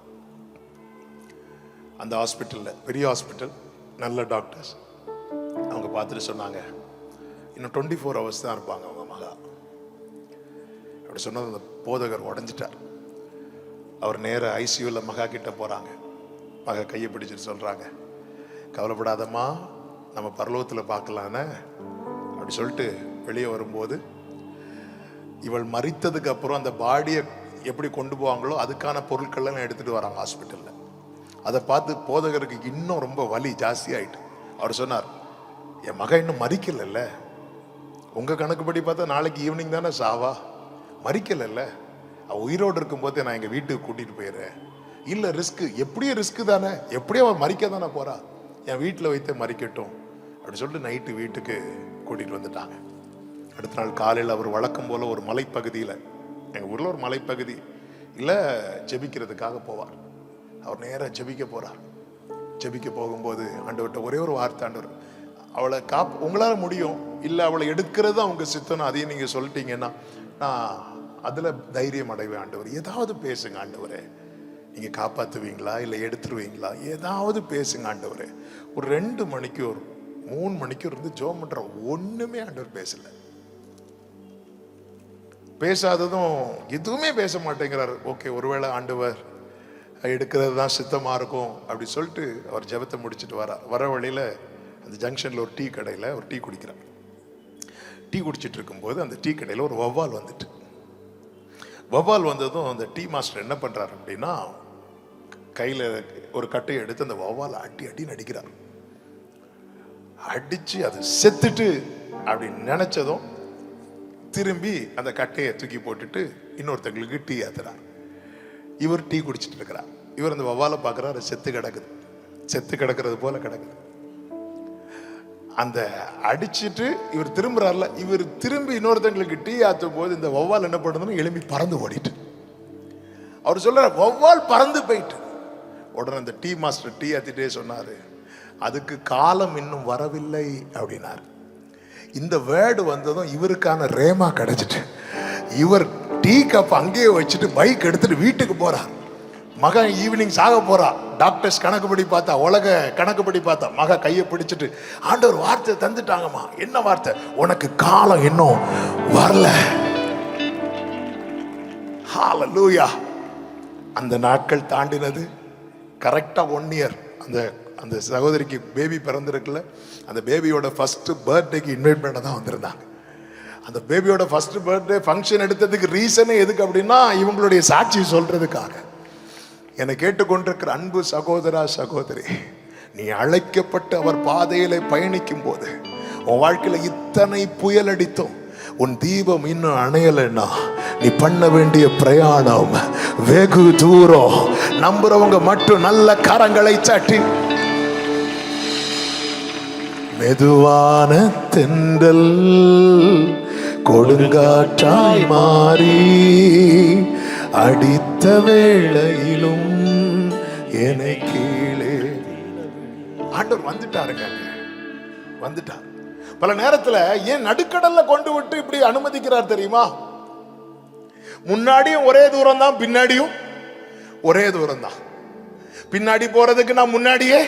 அந்த ஹாஸ்பிட்டலில் பெரிய ஹாஸ்பிட்டல், நல்ல டாக்டர்ஸ். அவங்க பார்த்துட்டு சொன்னாங்க, இன்னும் 24 hours தான் இருப்பாங்க அவங்க மகா. அப்படி சொன்னது அந்த போதகர் உடஞ்சிட்டார். அவர் நேர ஐசியூவில் மகா கிட்ட போகிறாங்க. மகா கையை பிடிச்சிட்டு சொல்கிறாங்க, கவலைப்படாதம்மா, நம்ம பரலோகத்தில் பார்க்கலான்னு அப்படி சொல்லிட்டு வெளியே வரும்போது, இவள் மரித்ததுக்கு அப்புறம் அந்த பாடியை எப்படி கொண்டு போவாங்களோ அதுக்கான பொருட்கள்லாம் எடுத்துகிட்டு வராங்க ஹாஸ்பிட்டலில். அதை பார்த்து போதகருக்கு இன்னும் ரொம்ப வலி ஜாஸ்தி ஆகிட்டு அவர் சொன்னார், என் மகன் இன்னும் மறிக்கலைல்ல, உங்கள் கணக்குப்படி பார்த்தா நாளைக்கு ஈவினிங் தானே சாவா, மறிக்கலைல்ல, அவள் உயிரோடு இருக்கும்போது நான் எங்கள் வீட்டுக்கு கூட்டிகிட்டு போயிடுறேன். இல்லை ரிஸ்க்கு, எப்படியும் ரிஸ்க்கு தானே, எப்படியும் அவன் மறிக்க தானே போகிறா, என் வீட்டில் வைத்து மறிக்கட்டும் அப்படி சொல்லிட்டு நைட்டு வீட்டுக்கு கூட்டிகிட்டு வந்துட்டாங்க. அடுத்த நாள் காலையில் அவர் வழக்கம் போல் ஒரு மலைப்பகுதியில், எங்கள் ஊரில் ஒரு மலைப்பகுதி இல்லை, ஜெபிக்கிறதுக்காக போவார். அவர் நேராக ஜெபிக்க போகிறார். ஜெபிக்க போகும்போது ஆண்டவர்கிட்ட ஒரே ஒரு வார்த்தை, ஆண்டவர் அவளை உங்களால் முடியும், இல்லை அவளை எடுக்கிறது அவங்க சித்தம், அதையும் நீங்கள் சொல்லிட்டீங்கன்னா நான் அதில் தைரியம் அடைவேன் ஆண்டவர், ஏதாவது பேசுங்க ஆண்டவரே, நீங்கள் காப்பாற்றுவீங்களா இல்லை எடுத்துருவீங்களா, ஏதாவது பேசுங்க ஆண்டவரே. ஒரு 2 மணிக்கூர் 3 மணிக்கூர் இருந்து ஜெபம் பண்ற, ஒன்றுமே ஆண்டவர் பேசலை. பேசாததும் எதுவுமே பேச மாட்டேங்கிறார். ஓகே, ஒருவேளை ஆண்டவர் எடுக்கிறது தான் சித்தமாக இருக்கும் அப்படி சொல்லிட்டு அவர் ஜெபத்தை முடிச்சுட்டு வர வழியில் அந்த ஜங்ஷனில் ஒரு டீ கடையில் ஒரு டீ குடிக்கிறார். டீ குடிச்சிட்டு இருக்கும்போது அந்த டீ கடையில் ஒரு வௌவால் வந்துட்டு, வௌவால் வந்ததும் அந்த டீ மாஸ்டர் என்ன பண்ணுறாரு அப்படின்னா, கையில் ஒரு கட்டையை எடுத்து அந்த வௌவாலை அடி நடிக்கிறார். அடித்து அது செத்துட்டு அப்படி நினைச்சதும் திரும்பி அந்த கட்டையை தூக்கி போட்டுட்டு இன்னொருத்தங்களுக்கு டீ ஏத்துறார். இவர் டீ குடிச்சிட்டு இருக்கிறார். இவர் அந்த வௌவாலை பார்க்குறாரு, செத்து கிடக்குது, செத்து கிடக்கிறது போல கிடக்குது. அந்த அடிச்சுட்டு இவர் திரும்புறாருல, இவர் திரும்பி இன்னொருத்தங்களுக்கு டீ ஆற்றும் போது இந்த வௌவால் என்ன பண்ணுதுன்னு எழும்பி பறந்து ஓடிட்டு. அவர் சொல்ற, வௌவால் பறந்து போயிட்டு. உடனே அந்த டீ மாஸ்டர் டீ ஆத்திட்டே சொன்னாரு, அதுக்கு காலம் இன்னும் வரவில்லை அப்படின்னாரு. இந்த வேர்டு வந்ததும் இவருக்கான ரேமா கிடைச்சிட்டு, இவர் டீ கப் அங்கேயே வச்சுட்டு பைக் எடுத்துட்டு வீட்டுக்கு போறார். மகன் ஈவினிங் சாக போறா. டாக்டர்ஸ் கணக்குப்படி பார்த்தா, உலக கணக்குப்படி பார்த்தா, மக கையை பிடிச்சிட்டு, ஆண்டவர் வார்த்தை தந்துட்டாங்கம்மா. என்ன வார்த்தை? உனக்கு காலம் இன்னும் வரல. ஹல்லேலூயா. அந்த நாட்கள் தாண்டினது கரெக்டா 1 year. அந்த சகோதரிக்கு பேபி பிறந்திருக்குல்ல, அந்த பேபியோட ஃபர்ஸ்ட் பர்த்டேக்கு இன்வைட் பண்ண தான் வந்திருந்தாங்க. அந்த பேபியோட ஃபர்ஸ்ட் பர்த்டே ஃபங்க்ஷன் எடுத்ததுக்கு ரீசனே எதுக்கு அப்படின்னா, இவங்களுடைய சாட்சி சொல்றதுக்காக. என்னை கேட்டுக்கொண்டிருக்கிற அன்பு சகோதரா சகோதரி, நீ அழைக்கப்பட்டு அவர் பாதையில பயணிக்கும் போது, உன் வாழ்க்கையில இத்தனை புயல் அடித்தோம், உன் தீபம் இன்னும் அணையலைன்னா நீ பண்ண வேண்டிய பிரயாணம் வெகு தூரம். நம்புறவங்க மட்டும் நல்ல கரங்களை சாட்டி, மெதுவான தென்றல் கொடுங்காற்றாய் மாறி அடித்த வேளையிலும் என்னை கீழே. ஆண்டவர் வந்துட்டாருங்க, வந்துட்டார். பல நேரத்துல ஏன் நடுக்கடல்ல கொண்டு விட்டு இப்படி அனுமதிக்கிறார் தெரியுமா? முன்னாடியும் ஒரே தூரம் தான், பின்னாடியும் ஒரே தூரம் தான். பின்னாடி போறதுக்கு நான் முன்னாடியே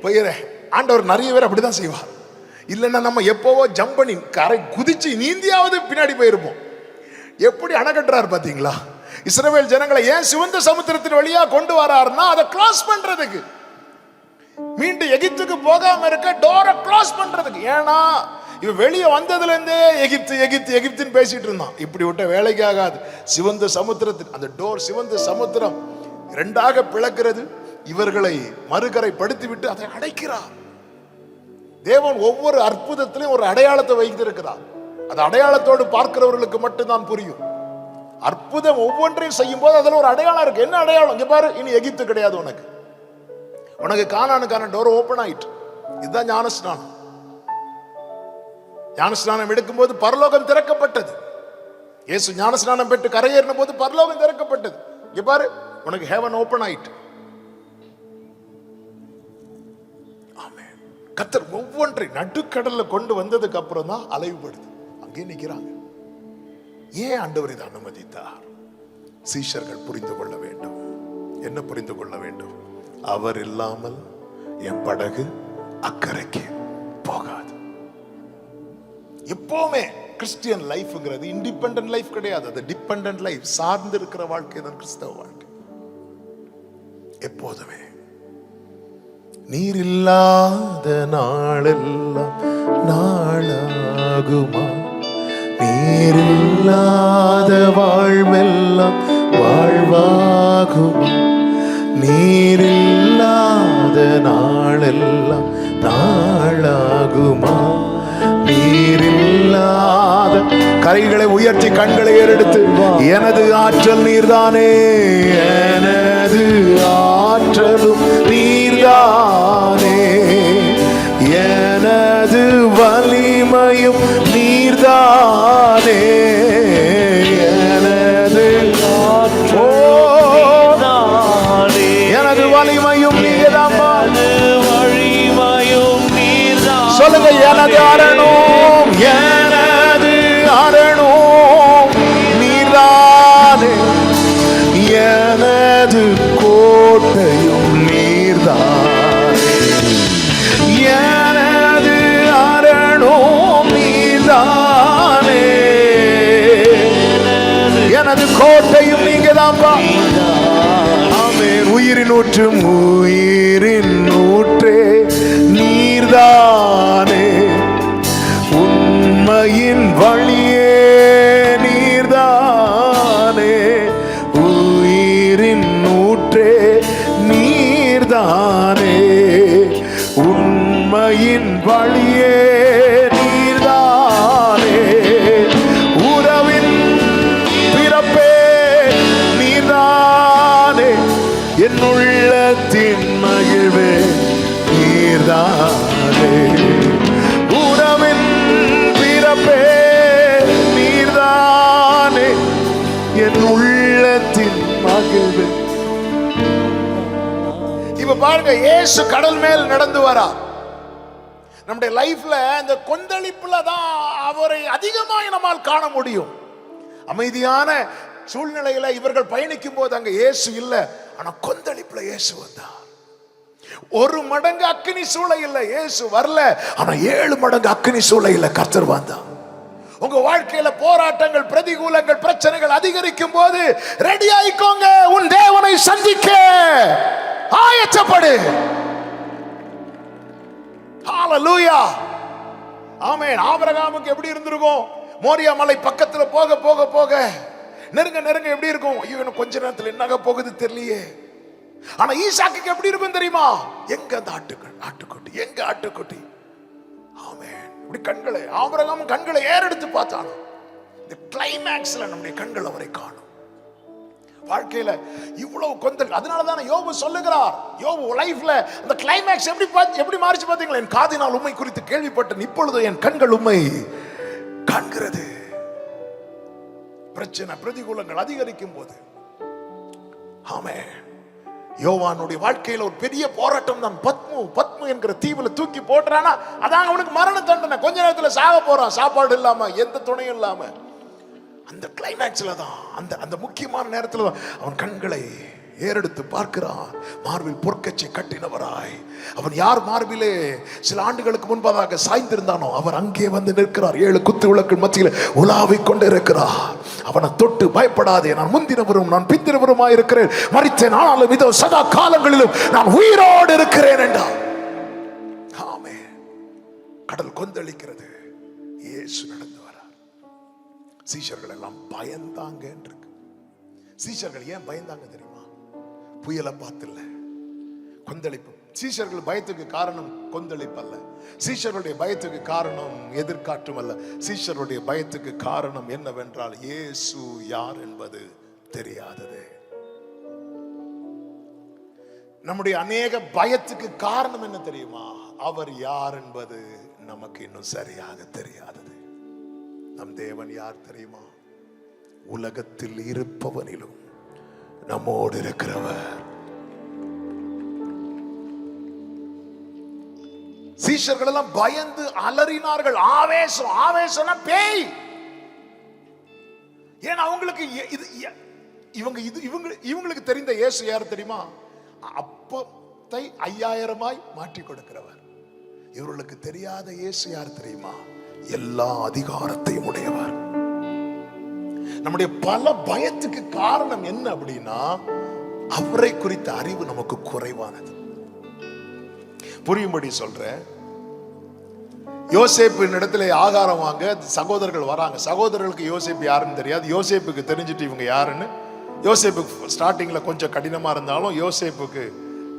போயிடுறேன். ஆண்டவர் நிறைய பேர் அப்படிதான் செய்வார். இல்லைன்னா நம்ம எப்போவோ ஜம்ப் பண்ணி கரை குதிச்சு நீந்தியாவது பின்னாடி போயிருப்போம். எப்படி அணைக்கட்டுறாரு பாத்தீங்களா? இஸ்ரவேல் ஜனங்களை ஏன் சிவந்த சமுத்திரத்தின் வழியா கொண்டு வராருன்னா, அதை கிராஸ் பண்றதுக்கு, மீண்டும் எகிப்துக்கு போகாம இருக்க டோரை கிராஸ் பண்றதுக்கு. ஏன்னா இவன் வெளியே வந்ததுல இருந்தே எகிப்து எகிப்து எகிப்துன்னு பேசிட்டு இருந்தான். இப்படி விட்ட வேலைக்கு ஆகாது. சிவந்த சமுத்திரத்தின் அந்த டோர், சிவந்த சமுத்திரம் 2ஆக பிளக்கிறது. இவர்களை மறுகரை படுத்தி விட்டு அதை அடைக்கிறார். தேவன் ஒவ்வொரு அற்புதத்திலையும் ஒரு அடையாளத்தை வைத்திருக்கிறார். அது அடையாளத்தோடு பார்க்கிறவர்களுக்கு மட்டும்தான் புரியும். அற்புதம் ஒவ்வொன்றையும் செய்யும் போது அதுல ஒரு அடையாளம் இருக்கு. என்ன அடையாளம்? இங்க பாரு, இனி எகிப்து கிடையாது, உனக்கு கானானுக்கான டோர் ஓபன் ஆயிட்டு. இதுதான் ஞானஸ்நானம். ஞானஸ்நானம் எடுக்கும்போது பரலோகம் திறக்கப்பட்டது. இயேசு ஞானஸ்நானம் பெற்று கரையேறின போது பரலோகம் திறக்கப்பட்டது. இங்க பாரு, உனக்கு ஹெவன் ஓபன் ஆயிட்டு. ஆமென். கர்த்தர் ஒவ்வொன்றை நடுக்கடல்ல கொண்டு வந்ததுக்கு அப்புறம் தான் அலைவுபடுது. அங்கே நிக்கிறாங்க. ஏன் ஆண்டவர் இதை அனுமதித்தார்? சீஷர்கள் புரிந்து கொள்ள வேண்டும். என்ன புரிந்து கொள்ள வேண்டும்? அவர் இல்லாமல் என் படகு அக்கறைக்கு போகாது. எப்பவுமே கிறிஸ்டியன் லைஃப்ங்கிறது இண்டிபெண்டன்ட் லைஃப் கிடையாது. அது டிபெண்டன்ட் லைஃப், சார்ந்து இருக்கிற வாழ்க்கை தான் கிறிஸ்தவ வாழ்க்கை. எப்போதுமே நீர் இல்லாத நாளெல்லாம் நாளாகுமா, நீர் இல்லாத வாழ்வெல்லாம் வாழ்வாகுமா, நீர் இல்லாத நாளெல்லாம் நாளாகுமா, நீர் இல்லாத. கரைகளை உயர்த்தி கண்களை ஏறெடுத்து, எனது ஆற்றல் நீர்தானே, எனது ஆற்றலும் நீர்தானே, எனது வலிமையும் நீர்தானே, எனது எனது வலிமையும் நீர்தாம்மா, வழிமையும் நீர்தான். சொல்லுங்க, எனது அரணும், எனது அரணும் நீர்தானே, எனது கோட்டையும் நீர்தானே, எனது அரணும் நீர்தானே, எனது கோட்டையும் நீங்கதான்பா. ஆமென். உயிரின் ஊற்றும் உயிரின் ஊற்றே நீர்தானே, உண்மையின் வழியே நீர்தானே, உயிரின் ஊற்றே நீர்தானே, உண்மையின் வழியே நீர்தானே, உறவின் பிறப்பே நீர்தானே, என் உள்ளத்தின் மகிழ்வே நீர்தானே, உறவின் பிறப்பே நீர்தானே, என் உள்ளத்தின் மகிழ்வே. இப்ப பாருங்க, இயேசு கடல் மேல் நடந்து வரா. நம்முடைய லைஃப்ல அந்த கொந்தளிப்புல தான் அவரை அதிகமாக நம்மால் காண முடியும். அமைதியான சூழ்நிலையில இவர்கள் பயணிக்கும் போது அங்க இயேசு இல்ல, ஆனா கொந்தளிப்புல இயேசு வந்தார். ஒரு மடங்கு அக்கினி சூளையில இயேசு வரல, ஆனா 7 மடங்கு அக்கினி சூளையில கர்த்தர் வந்தார். உங்க வாழ்க்கையில போராட்டங்கள், பிரதிகூலங்கள், பிரச்சனைகள் அதிகரிக்கும் போது ரெடி ஆயிக்கோங்க, உன் தேவனை சந்திக்க ஆயத்தப்படு. ஹalleluya. ஆமென். ஆபிரகாமுக்கு எப்படி இருந்திருக்கும்? மோரியா மலை பக்கத்துல போக போக போக நெருங்க நெருங்க எப்படி இருக்கும்? ஐயோ, இன்னும் கொஞ்ச நேரத்துல என்னங்க போகுது தெரியலையே. ஆனா ஈசாக்குக்கு எப்படி இருக்கும் தெரியுமா? எங்க அந்த ஆட்டுக்குட்டி, எங்க ஆட்டுக்குட்டி? ஆமென். இப்படி கண்களை ஆபிரகாம் கண்களை ஏறெடுத்து பார்த்தானோ, இந்த கிளைமேக்ஸ்ல நம்முடைய கண்கள் அவரை காணும். வாழ்க்கையில இவ்வளவு கொந்தல். அதனாலதான் யோபு சொல்லுகிறார், யோபு லைஃப்ல அந்த கிளைமேக்ஸ் எப்படி மாறிச்சு பாத்தீங்களா? என் காதினால் உம்மை குறித்து கேள்விப்பட்டேன், இப்பொழுது என் கண்கள் உம்மை காண்கிறது. பிரச்சனை, பிரதிகூலங்கள் அதிகரிக்கும் போது, ஆமென், யோவானுடைய வாழ்க்கையில ஒரு பெரிய போராட்டம் தான். பத்மு என்கிற தீவுல தூக்கி போட்டுறானா, அதான் அவனுக்கு மரண தண்டனை. கொஞ்ச நேரத்துல சாக போறான், சாப்பாடு இல்லாம, எந்த துணையும் இல்லாம. அந்த கிளைமேக்ஸ்ல தான், அந்த முக்கியமான நேரத்துல தான் அவன் கண்களை ஏறெடுத்து பார்க்கிறான். மார்பில் பொற்கச்சை கட்டினவராய் அவன் யார் மார்பிலே சில ஆண்டுகளுக்கு முன்பதாக சாய்ந்திருந்தானோ அவர் அங்கே வந்து நிற்கிறார். 7 குத்து விளக்கு மத்தியில் உலாவிக் கொண்டு இருக்கிறார். அவனை தொட்டு பயப்படாதே, நான் முந்தினவரும் நான் பிந்தினவருமாய் இருக்கிறேன், மரித்தேன் ஆனாலும் இதோ சதா காலங்களிலும் நான் உயிரோடு இருக்கிறேன் என்றார். ஆமென். கடல் கொந்தளிக்கிறது, இயேசு நடந்து வரார். சீஷர்கள் எல்லாம் பயந்தாங்க என்று. சீஷர்கள் ஏன் பயந்தாங்க தெரியுமா? புயலை பார்த்துல, கொந்தளிப்பு. சீஷர்கள் பயத்துக்கு காரணம் கொந்தளிப்பு அல்ல. சீஷருடைய பயத்துக்கு காரணம் எதிர்காற்றும் அல்ல. சீஷருடைய பயத்துக்கு காரணம் என்னவென்றால் இயேசு யார் என்பது தெரியாதது. நம்முடைய அநேக பயத்துக்கு காரணம் என்ன தெரியுமா? அவர் யார் என்பது நமக்கு இன்னும் சரியாக தெரியாதது. நம் தேவன் யார் தெரியுமா? உலகத்தில் இருப்பவனிலும் நம்மோடு இருக்கிறவர். சீஷர்கள் எல்லாம் பயந்து அலறினார்கள். ஆவேசம், ஆவேசம்னா பேய். ஏன் அவங்களுக்கு இவங்களுக்கு தெரிந்த இயேசு யார் தெரியுமா? அப்பத்தை 5000 மாற்றி கொடுக்கிறவர். இவர்களுக்கு தெரியாத இயேசு யார் தெரியுமா? எல்லா அதிகாரத்தையும் உடையவர். நம்முடைய பல பயத்துக்கு காரணம் என்ன அப்படின்னா, அவரை குறித்த அறிவு நமக்கு குறைவானது. புரியும்படி சொல்றேன். யோசேப்பின் இடத்துல ஆகாரம் வாங்க சகோதரர்கள் வராங்க. சகோதரர்களுக்கு யோசேப்பு யாருன்னு தெரியாது. யோசேப்புக்கு தெரிஞ்சிட்டு இவங்க யாருன்னு. யோசேப்புக்கு ஸ்டார்டிங்ல கொஞ்சம் கடினமா இருந்தாலும் யோசேப்புக்கு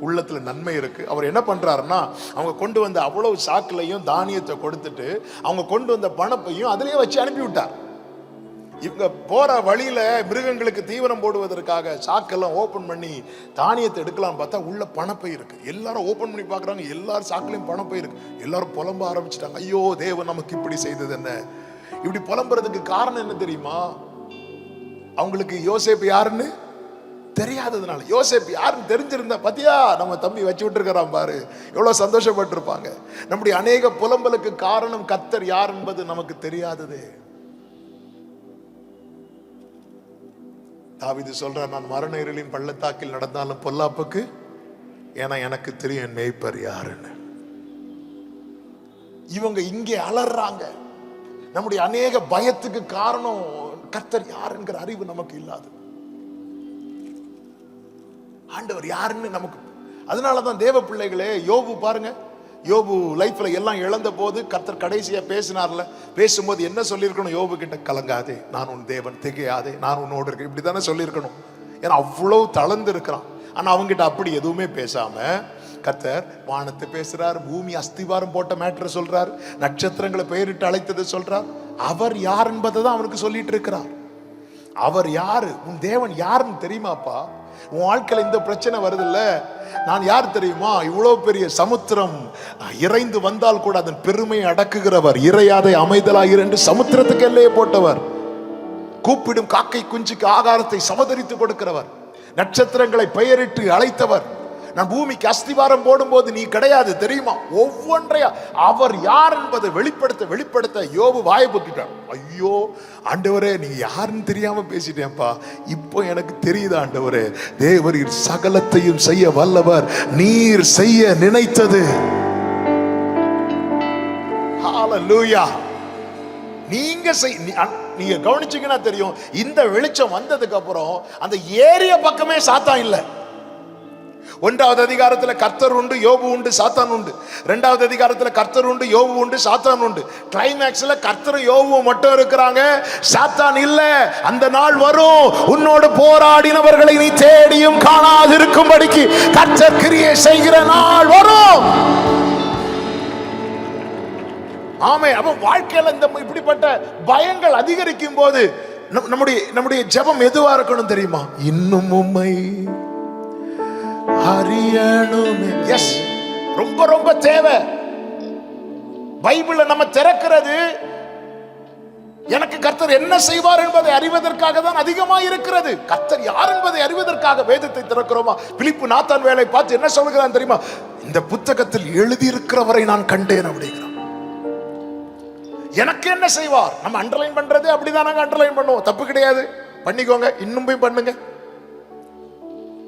உள்ளத்துல நன்மை இருக்கு. அவர் என்ன பண்றாருன்னா, அவங்க கொண்டு வந்த அவ்வளவு சாக்குலையும் தானியத்தை கொடுத்துட்டு அவங்க கொண்டு வந்த பணப்பையும் அதிலேயே வச்சு அனுப்பி விட்டார். இவங்க போற வழியில மிருகங்களுக்கு தீவனம் போடுவதற்காக சாக்கெல்லாம் ஓபன் பண்ணி தானியத்தை எடுக்கலாம் பார்த்தா உள்ள பணப்பை இருக்கு. எல்லாரும் ஓபன் பண்ணி பாக்குறாங்க, எல்லாரும் சாக்குலையும் பணப்பை இருக்கு. எல்லாரும் புலம்ப ஆரம்பிச்சிட்டாங்க. ஐயோ தேவன் நமக்கு இப்படி செய்தது என்ன? இப்படி புலம்புறதுக்கு காரணம் என்ன தெரியுமா? அவங்களுக்கு யோசேப்பு யாருன்னு தெரியாததுனால. யோசேப்பு யாருன்னு தெரிஞ்சிருந்தா, பத்தியா நம்ம தம்பி வச்சு விட்டுருக்கிறான் பாரு, எவ்வளவு சந்தோஷப்பட்டிருப்பாங்க. நம்முடைய அநேக புலம்பலுக்கு காரணம் கர்த்தர் யார் என்பது நமக்கு தெரியாதது. தாவீது சொல்றார், நான் மரண இருளின் பள்ளத்தாக்கில் நடந்தாலும் பொல்லாப்புக்கு, ஏன்னா எனக்கு தெரியும் என் மேய்ப்பர் யாருன்னு. இவங்க இங்கே அலறாங்க. நம்முடைய அநேக பயத்துக்கு காரணம் கர்த்தர் யார் என்கிற அறிவு நமக்கு இல்லாது. ஆண்டவர் யாருன்னு நமக்கு. அதனாலதான் தேவ பிள்ளைகளே, யோபு பாருங்க, யோபு லைஃப்ல எல்லாம் இழந்த போது கர்த்தர் கடைசியா பேசினார்ல, பேசும்போது என்ன சொல்லியிருக்கணும்? யோபு கிட்ட, கலங்காதே, நான் உன் தேவன், திகையாதே, நான் உன்னோடு இருக்கேன், இப்படி தானே சொல்லியிருக்கணும். ஏன்னா அவ்வளவு தளர்ந்து இருக்கிறான். ஆனா அவங்கிட்ட அப்படி எதுவுமே பேசாம கர்த்தர் வானத்தை பேசுறார், பூமி அஸ்திவாரம் போட்ட மேட்டரை சொல்றார், நட்சத்திரங்களை பெயரிட்டு அழைத்ததை சொல்றார். அவர் யார் என்பதை தான் அவனுக்கு சொல்லிட்டு இருக்கிறார். அவர் யாரு, உன் தேவன் யாருன்னு தெரியுமாப்பா? உன் வாழ்க்கையில இந்த பிரச்சனை வருது இல்ல, நான் யார் தெரியுமா? இவ்வளவு பெரிய சமுத்திரம் இறைந்து வந்தால் கூட அதன் பெருமையை அடக்குகிறவர், இறையாதை அமைதலாயிரு என்று சமுத்திரத்துக்கு எல்லையே போட்டவர், கூப்பிடும் காக்கை குஞ்சுக்கு ஆகாரத்தை சமதரித்து கொடுக்கிறவர், நட்சத்திரங்களை பெயரிட்டு அழைத்தவர். நான் பூமிக்கு அஸ்திவாரம் போடும் போது நீ கிடையாது தெரியுமா? ஒவ்வொன்றையா அவர் யார் என்பதை வெளிப்படுத்த வெளிப்படுத்த யோபு வாய்ப்புக்கிட்டார். ஐயோ ஆண்டவரே, நீங்க யாருன்னு தெரியாம பேசிட்டேன்ப்பா, இப்போ எனக்கு தெரியுது ஆண்டவரே, தேவர் சகலத்தையும் செய்ய வல்லவர், நீர் செய்ய நினைத்தது. ஹல்லேலூயா. நீங்க கவனிச்சீங்கன்னா தெரியும், இந்த வெளிச்சம் வந்ததுக்கு அப்புறம் அந்த ஏரிய பக்கமே சாத்தான் இல்லை. 1வது அதிகாரத்துல கர்த்தர் உண்டு, யோபு உண்டு, சாத்தான் உண்டு. 2வது அதிகாரத்துல கர்த்தர் உண்டு, யோபு உண்டு, சாத்தான் உண்டு. கிளைமேக்ஸ்ல கர்த்தர் யோபு மட்டும் இருக்கிறாங்க, சாத்தான் இல்ல. அந்த நாள் வரும், உன்னோடு போராடினவர்களை நீ தேடியும் காணாதிருக்கும்படிக்கு கர்த்தர் கிரியை செய்கிற நாள் வரும். ஆமே. அப்ப வாழ்க்கையில இந்த இப்படிப்பட்ட பயங்கள் அதிகரிக்கும் போது நம்முடைய ஜெபம் எதுவா இருக்கணும் தெரியுமா? இன்னும் உம்மை அறியணுமே. எஸ், ரொம்ப ரொம்ப தேவை. பைபிளை நம்ம திறக்கிறது எனக்கு கர்த்தர் என்ன செய்வார் என்பதை அறிவதற்காக தான் அதிகமாக இருக்கிறது. கர்த்தர் யார் என்பதை அறிவதற்காக வேதத்தை திறக்கிறோமா? பிலிப்பு நாத்தான் வேலை பார்த்து என்ன சொல்கிறான் தெரியுமா? இந்த புத்தகத்தில் எழுதியிருக்கிறவரை நான் கண்டேன் அப்படிங்கிறான். எனக்கு என்ன செய்வார்? நம்ம அண்டர்லைன் பண்றதே அப்படிதான், நாங்க அண்டர்லைன் பண்ணுவோம், தப்பு கிடையாது, பண்ணிக்கோங்க, இன்னும் போய் பண்ணுங்க.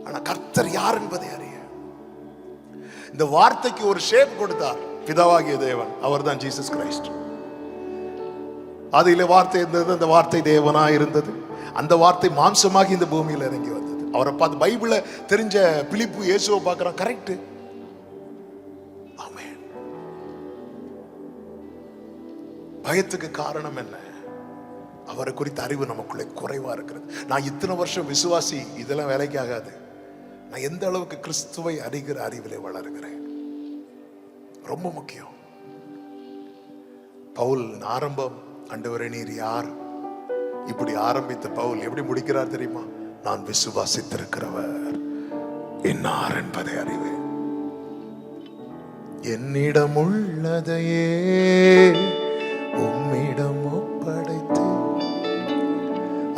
ஆனா கர்த்தர் யார் என்பதை அறிய இந்த வார்த்தைக்கு ஒரு ஷேப் கொடுத்தார் பிதாவாகிய தேவன். அவர் தான் ஜீசஸ் கிரைஸ்ட். அதிலே வார்த்தை இருந்தது, அந்த வார்த்தை தேவனா இருந்தது, அந்த வார்த்தை மாம்சமாகி இந்த பூமியில இறங்கி வந்தது. அவரை பார்த்து பைபிள தெரிஞ்ச பிலிப்பு இயேசுவை பார்க்கிறான். கரெக்ட். ஆமென். பயத்துக்கு காரணம் என்ன? அவரை குறித்த அறிவு நமக்குள்ளே குறைவா இருக்கிறது. நான் இத்தனை வருஷம் விசுவாசி, இதெல்லாம் வேலைக்கு ஆகாது. நான் எந்த அளவுக்கு கிறிஸ்துவை அறிகிற அறிவிலே வளர்கிறேன், ரொம்ப முக்கியம். பவுல் ஆரம்பம், ஆண்டவரே நீர் யார், இப்படி ஆரம்பித்த பவுல் எப்படி முடிக்கிறார் தெரியுமா? நான் விசுவாசித்திருக்கிறவர் இன்னார் என்பதை அறிவேன். என்னிடம் உள்ளதையே உம்மிடம் ஒப்படைத்து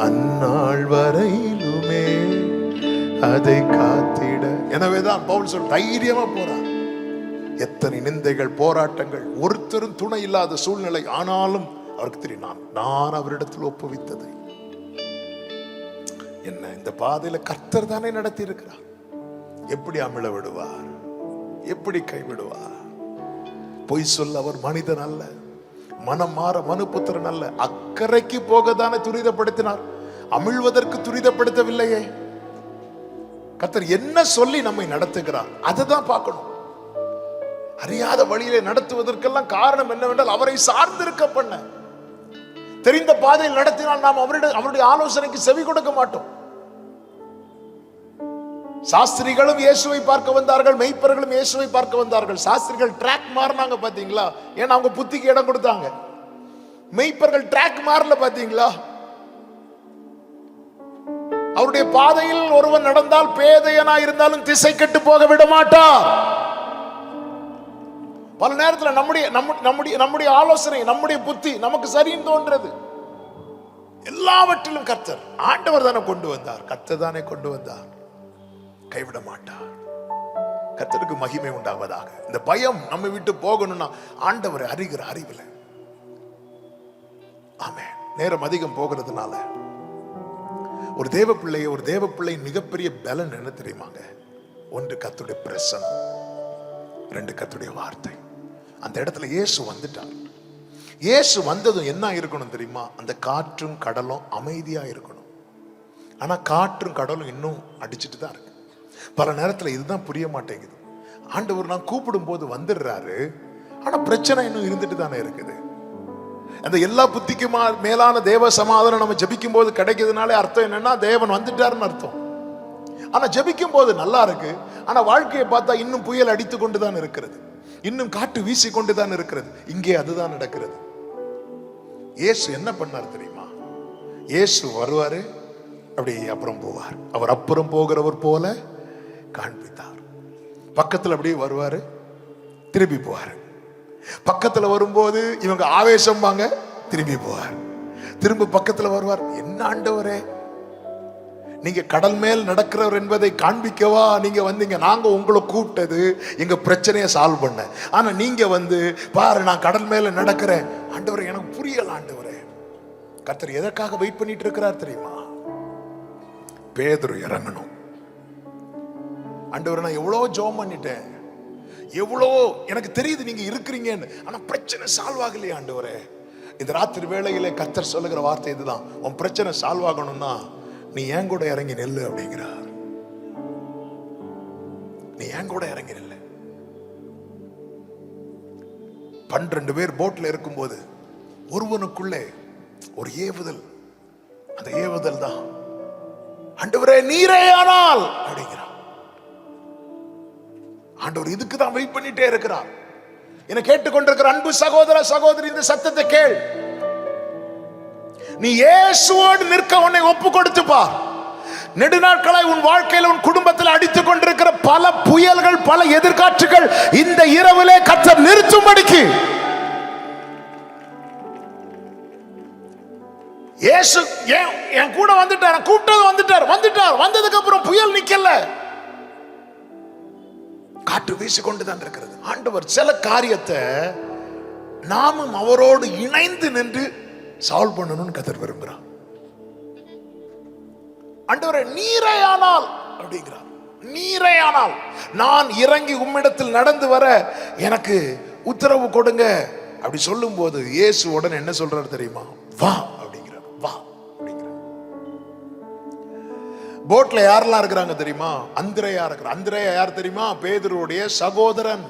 அந்நாள் வரையிலுமே அதை காத்திட. எனவேதான் பவுல் சொல் தைரியமா போறார். எத்தனை நிந்தைகள், போராட்டங்கள், ஒருத்தரும் துணை இல்லாத சூழ்நிலை, ஆனாலும் அவருக்கு தெரியும் நான் அவரிடத்தில் ஒப்புவித்ததை என்ன இந்த பாதையில கர்த்தர் தானே நடத்தி இருக்கிறார். எப்படி அமிழ விடுவார், எப்படி கைவிடுவார்? பொய் சொல்ல அவர் மனிதன் அல்ல, மனம் மாற மனுபுத்திரன் அல்ல. அக்கறைக்கு போக தானே துரிதப்படுத்தினார், அமிழ்வதற்கு துரிதப்படுத்தவில்லையே. கர்த்தர் என்ன சொல்லி நம்மை நடத்துகிறார் அதை தான் பார்க்கணும். அறியாத வழியிலே நடத்துவதற்கெல்லாம் காரணம் என்னவென்றால் அவரை சார்ந்திருக்க பண்ண. தெரிந்த பாதையில் நடத்தினால் நாம் அவருடைய ஆலோசனைக்கு செவி கொடுக்க மாட்டோம். சாஸ்திரிகளும் இயேசுவை பார்க்க வந்தார்கள், மெய்ப்பர்களும் இயேசுவை பார்க்க வந்தார்கள். சாஸ்திரிகள் ட்ராக் மாறினாங்க பாத்தீங்களா, ஏன்னா அவங்க புத்திக்கு இடம் கொடுத்தாங்க. மெய்ப்பர்கள் ட்ராக் மாறல பாத்தீங்களா. அவருடைய பாதையில் ஒருவன் நடந்தால் பேதையனா இருந்தாலும் திசை கெட்டு போக விட மாட்டார். பல நேரத்தில் நம்முடைய ஆலோசனை, நம்முடைய புத்தி நமக்கு சரின்னு தோன்றது. எல்லாவற்றிலும் கர்த்தர், ஆண்டவர் தானே கொண்டு வந்தார், கர்த்தர் தானே கொண்டு வந்தார், கைவிட மாட்டார். கர்த்தருக்கு மகிமை உண்டாவதாக. இந்த பயம் நம்ம விட்டு போகணும்னா ஆண்டவரை அறிகிற அறிவில். ஆமென். நேரம் அதிகம் போகிறதுனால ஒரு தேவ பிள்ளை மிகப்பெரிய பலன் என்ன தெரியுமாங்க? ஒன்று கர்த்தருடைய பிரசன்னம், ரெண்டு கர்த்தருடைய வார்த்தை. அந்த இடத்துல இயேசு வந்துட்டார். இயேசு வந்ததும் என்ன இருக்கணும் தெரியுமா? அந்த காற்றும் கடலும் அமைதியா இருக்கணும். ஆனா காற்றும் கடலும் இன்னும் அடிச்சுட்டு தான் இருக்கு. பல நேரத்துல இதுதான் புரிய மாட்டேங்குது. ஆண்டவர் நான் கூப்பிடும் போது வந்துடுறாரு, ஆனா பிரச்சனை இன்னும் இருந்துட்டு தானே இருக்குது. அந்த எல்லா புத்திக்கும் மேலான தேவ சமாதானம் நம்ம ஜபிக்கும் போது கிடைக்கிறதுனாலே அர்த்தம் என்னன்னா தேவன் வந்துட்டாருன்னு அர்த்தம். ஆனா ஜபிக்கும் போது நல்லா இருக்கு, ஆனா வாழ்க்கையை பார்த்தா இன்னும் புயல் அடித்து கொண்டுதான் இருக்கிறது, இன்னும் காட்டு வீசி கொண்டுதான் இருக்கிறது. இங்கே அதுதான் நடக்கிறது. இயேசு என்ன பண்ணார் தெரியுமா? இயேசு வருவாரு, அப்படி அப்புறம் போவார். அவர் அப்புறம் போகிறவர் போல காண்பித்தார். பக்கத்துல அப்படியே வருவாரு, திரும்பி போவார். பக்கத்துல வரும்போது இவங்க ஆவேசம் வாங்க, திரும்பி போவார். திரும்ப பக்கத்துல வருவார். என்ன ஆண்டவரே, நீங்க கடல் மேல் நடக்கிறவர் என்பதை காண்பிக்கவா நீங்க வந்தீங்க? நாங்க உங்களை கூப்பிட்டது எங்க பிரச்சனையை சால்வ் பண்ண, ஆனா நீங்க வந்து பாரு நான் கடல் மேல நடக்கிறேன். ஆண்டவரே எனக்கு புரியல ஆண்டவரே. கர்த்தர் எதற்காக வெயிட் பண்ணிட்டு இருக்கிறார் தெரியுமா? பேதுரு இறங்கணும். ஆண்டவரே நான் எவ்வளோ ஜெபம் பண்ணிட்டேன், எவ்வளோ எனக்கு தெரியுது நீங்க இருக்கிறீங்கன்னு, ஆனா பிரச்சனை சால்வ் ஆகலையே ஆண்டவரே. இந்த ராத்திரி வேளையிலே கர்த்தர் சொல்லுகிற வார்த்தை இதுதான், உன் பிரச்சனை சால்வ் ஆகணும்னா நீ ஏன் கூட இறங்கி நெல்லு அப்படிங்கிறார். நீ ஏன் கூட இறங்கி நெல்லு. 12 பேர் போட்ல இருக்கும்போது ஒருவனுக்குள்ளே ஒரு ஏவுதல், அந்த ஏவுதல் தான் ஆண்டவரே நீரே ஆனால் அப்படிங்கிறார். ஆண்டவர் இதுக்கு தான் வெயிட் பண்ணிட்டே இருக்கிறார். என கேட்டுக்கொண்டிருக்கிற அன்பு சகோதர சகோதரி, இந்த சத்தத்தை கேள். நீ இயேசுவோடு நிற்க உன்னை ஒப்பு கொடுத்து பார். நெடுநாட்களாய் உன் வாழ்க்கையில் உன் குடும்பத்தில் அடித்துக் கொண்டிருக்கிற பல புயல்கள், பல எதிர்காற்றுகள் இந்த இரவிலே கர்த்தர் நிறுத்தும்படிக்கு இயேசு என் கூட வந்துட்டார், கூப்பிட்டது வந்துட்டார். வந்ததுக்கு அப்புறம் புயல் நிக்கல, காற்று வீசிக்கொண்டுதான் இருக்கிறது. ஆண்டவர் சில காரியத்தை நாமும் அவரோடு இணைந்து நின்று சால்வ் பண்ணணும்னு கர்த்தர் விரும்புகிறார். ஆண்டவரே நீரையானால் அப்படிங்கிறார். நீரையானால் நான் இறங்கி உம்மிடத்தில் நடந்து வர எனக்கு உத்தரவு கொடுங்க அப்படி சொல்லும் போது இயேசு உடனே என்ன சொல்றாரு தெரியுமா? வா அப்படிங்கிறார். வா அப்படிங்கிறார். போட்ல யாரெல்லாம் இருக்கிறாங்க தெரியுமா? அந்திரேயா இருக்கிறார். அந்திரேயா யார் தெரியுமா? பேதுருவுடைய சகோதரன்.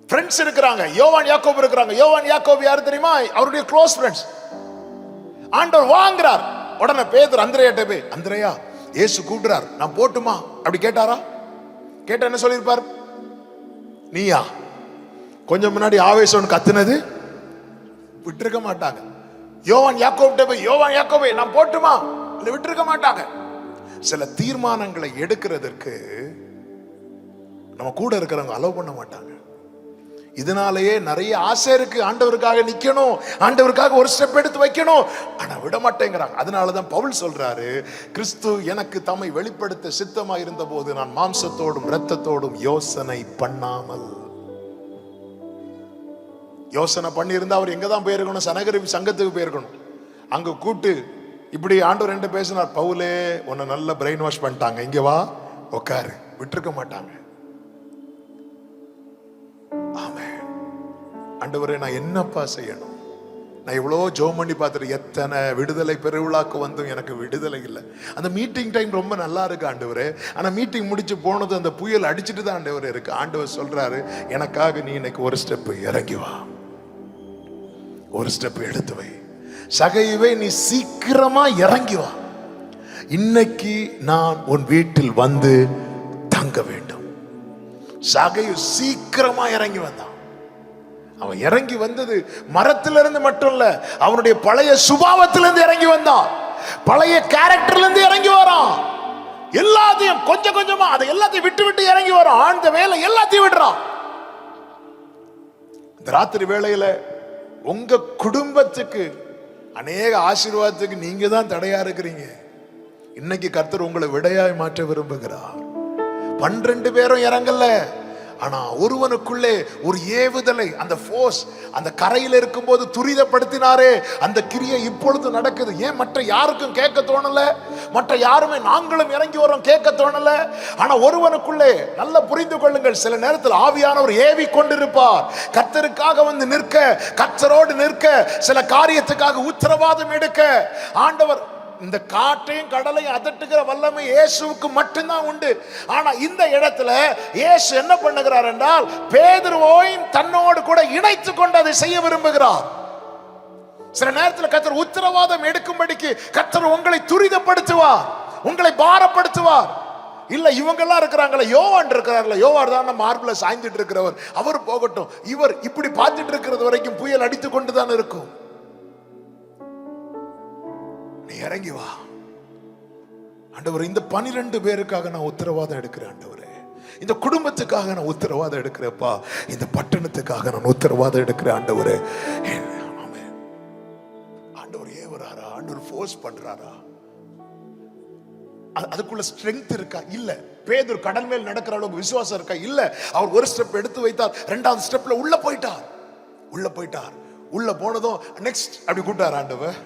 ஃப்ரெண்ட்ஸ் இருக்கிறாங்க. யோவான் யாக்கோபு இருக்கிறாங்க. யோவான் யாக்கோபு யார் தெரியுமா? அவருடைய க்ளோஸ் ஃப்ரெண்ட்ஸ். ஆண்டவர் வாங்குறார். உடனே பேதுரு அந்திரேயாட்ட போய், அந்திரேயா இயேசு கூப்பிடுறார், நான் போட்டுமா அப்படி கேட்டாரா? கேட்ட என்ன சொல்லியிருப்பார்? நீயா கொஞ்சம் முன்னாடி ஆவேசம் கத்துனது விட்டுருக்க மாட்டாங்க. யோவான் யாக்கோபிட்ட போய், யோவான் யாக்கோபே நான் போட்டுமா இல்லை விட்டுருக்க மாட்டாங்க. சில தீர்மானங்களை எடுக்கிறதற்கு நம்ம கூட இருக்கிறவங்க அலோவ் பண்ண மாட்டாங்க. இதனாலேயே நிறைய ஆசை இருக்கு, ஆண்டவருக்காக நிக்கணும், ஆண்டவருக்காக ஒரு ஸ்டெப் எடுத்து வைக்கணும், ஆனா விட மாட்டேங்கிறாங்க. அதனாலதான் பவுல் சொல்றாரு, கிறிஸ்து எனக்கு தம்மை வெளிப்படுத்த சித்தமா இருந்த போது நான் மாம்சத்தோடும் இரத்தத்தோடும் யோசனை பண்ணாமல். யோசனை பண்ணி இருந்தா அவர் எங்கதான் போயிருக்கணும்? சனகரி சங்கத்துக்கு போயிருக்கணும். அங்க கூட்டு இப்படி ஆண்டவர் என்ன பேசினார், பவுலே உன்னை நல்ல பிரெயின் வாஷ் பண்ணிட்டாங்க, இங்க வா உட்காரு, விட்டுருக்க மாட்டாங்க. ஆமென். ஆண்டவரே நான் என்னப்பா செய்யணும்? நான் எவ்வளோ ஜெபம் பண்ணி பார்த்துட்டு எத்தனை விடுதலை பெருவிழாக்கு வந்தும் எனக்கு விடுதலை இல்லை. அந்த மீட்டிங் டைம் ரொம்ப நல்லா இருக்கு ஆண்டவரே, ஆனால் மீட்டிங் முடிச்சு போனது அந்த புயல் அடிச்சுட்டு தான் ஆண்டவர் இருக்கு. ஆண்டவர் சொல்றாரு, எனக்காக நீ இன்னைக்கு ஒரு ஸ்டெப் இறங்கி வா, ஒரு ஸ்டெப் எடுத்து வை. சகையுவே நீ சீக்கிரமா இறங்கி வா, இன்னைக்கு நான் உன் வீட்டில் வந்து தங்க வேண்டும். சகையு சீக்கிரமா இறங்கி வந்தான். அவன் இறங்கி வந்தது மரத்திலிருந்து மட்டும் இல்ல, அவனுடைய பழைய சுபாவத்திலிருந்து இறங்கி வந்தான், பழைய கேரக்டர்ல இருந்து இறங்கி வரான். எல்லாத்தையும் கொஞ்சம் கொஞ்சமா அதை எல்லாத்தையும் விட்டு விட்டு இறங்கி வரான். ஆழ்ந்த வேலை எல்லாத்தையும் விடுறான். இந்த ராத்திரி வேளையில உங்க குடும்பத்துக்கு அநேக ஆசீர்வாதத்துக்கு நீங்க தான் தடையா இருக்கிறீங்க. இன்னைக்கு கர்த்தர் உங்களை விடையாய் மாற்ற விரும்புகிறார். 12 பேரும் இறங்கல, ஆனா ஒருவனுக்குள்ளே ஒரு ஏவுதலை, அந்த ஃபோர்ஸ் அந்த கரையில் இருக்கும்போது துரிதப்படுத்தினாரே, அந்த கிரியை இப்பொழுது நடக்குது. ஏன் மற்ற யாருக்கும் கேட்க தோணல? மற்ற யாருமே நாங்களும் இறங்கி வரோம் கேட்க தோணல. ஆனா ஒருவனுக்குள்ளே, நல்ல புரிந்து கொள்ளுங்கள், சில நேரத்தில் ஆவியானவர் ஏவி கொண்டிருப்பார். கர்த்தருக்காக வந்து நிற்க, கர்த்தரோடு நிற்க, சில காரியத்துக்காக உத்தரவாதம் எடுக்க. ஆண்டவர் இந்த காற்றையும் கடலையும் அதட்டுகிற வல்லமை இயேசுவுக்கு மட்டும்தான் உண்டு. ஆனா இந்த இடத்துல இயேசு என்ன பண்ணுகிறார் என்றால், பேதுருவையும் தன்னோடு கூட இணைத்து கொண்டு அதை செய்ய விரும்புகிறார். சில நேரத்தில் கர்த்தர் உத்தரவாதம் எடுக்கும்படிக்கு கர்த்தர் உங்களை துரிதப்படுத்துவார், உங்களை பாரப்படுத்துவார். இல்ல இவங்க எல்லாம் இருக்கிறாங்களா, யோவான் இருக்கிறார்களா, யோவான் தான் மார்பிள சாய்ந்துட்டு இருக்கிறவர், அவர் போகட்டும், இவர் இப்படி பார்த்துட்டு இருக்கிறது வரைக்கும் புயல் அடித்து கொண்டுதான் இருக்கும். இறங்கி வா ஆண்டவர், இந்த 12 பேருக்காக நான் உத்தரவாதம் எடுக்கிறேன் ஆண்டவரே, இந்த குடும்பத்துக்காக நான் உத்தரவாதம் எடுக்கிறேன்ப்பா, இந்த பட்டணத்துக்காக நான் உத்தரவாதம் எடுக்கிறேன் ஆண்டவரே. ஆண்டவர் ஏவராரா? ஆண்டவர் ஃபோர்ஸ் பண்றாரா? அதுக்குள்ள ஸ்ட்ரெங்த் இருக்கா? இல்ல. பேதுரு கடல் மேல் நடக்கிற அளவுக்கு விசுவாசம் இருக்கா? இல்ல. அவர் ஒரு ஸ்டெப் எடுத்து வைத்தார், 2வது ஸ்டெப்ல உள்ள போயிட்டார். உள்ள போனதும் நெக்ஸ்ட் அப்படி கூட்டார் ஆண்டவர்.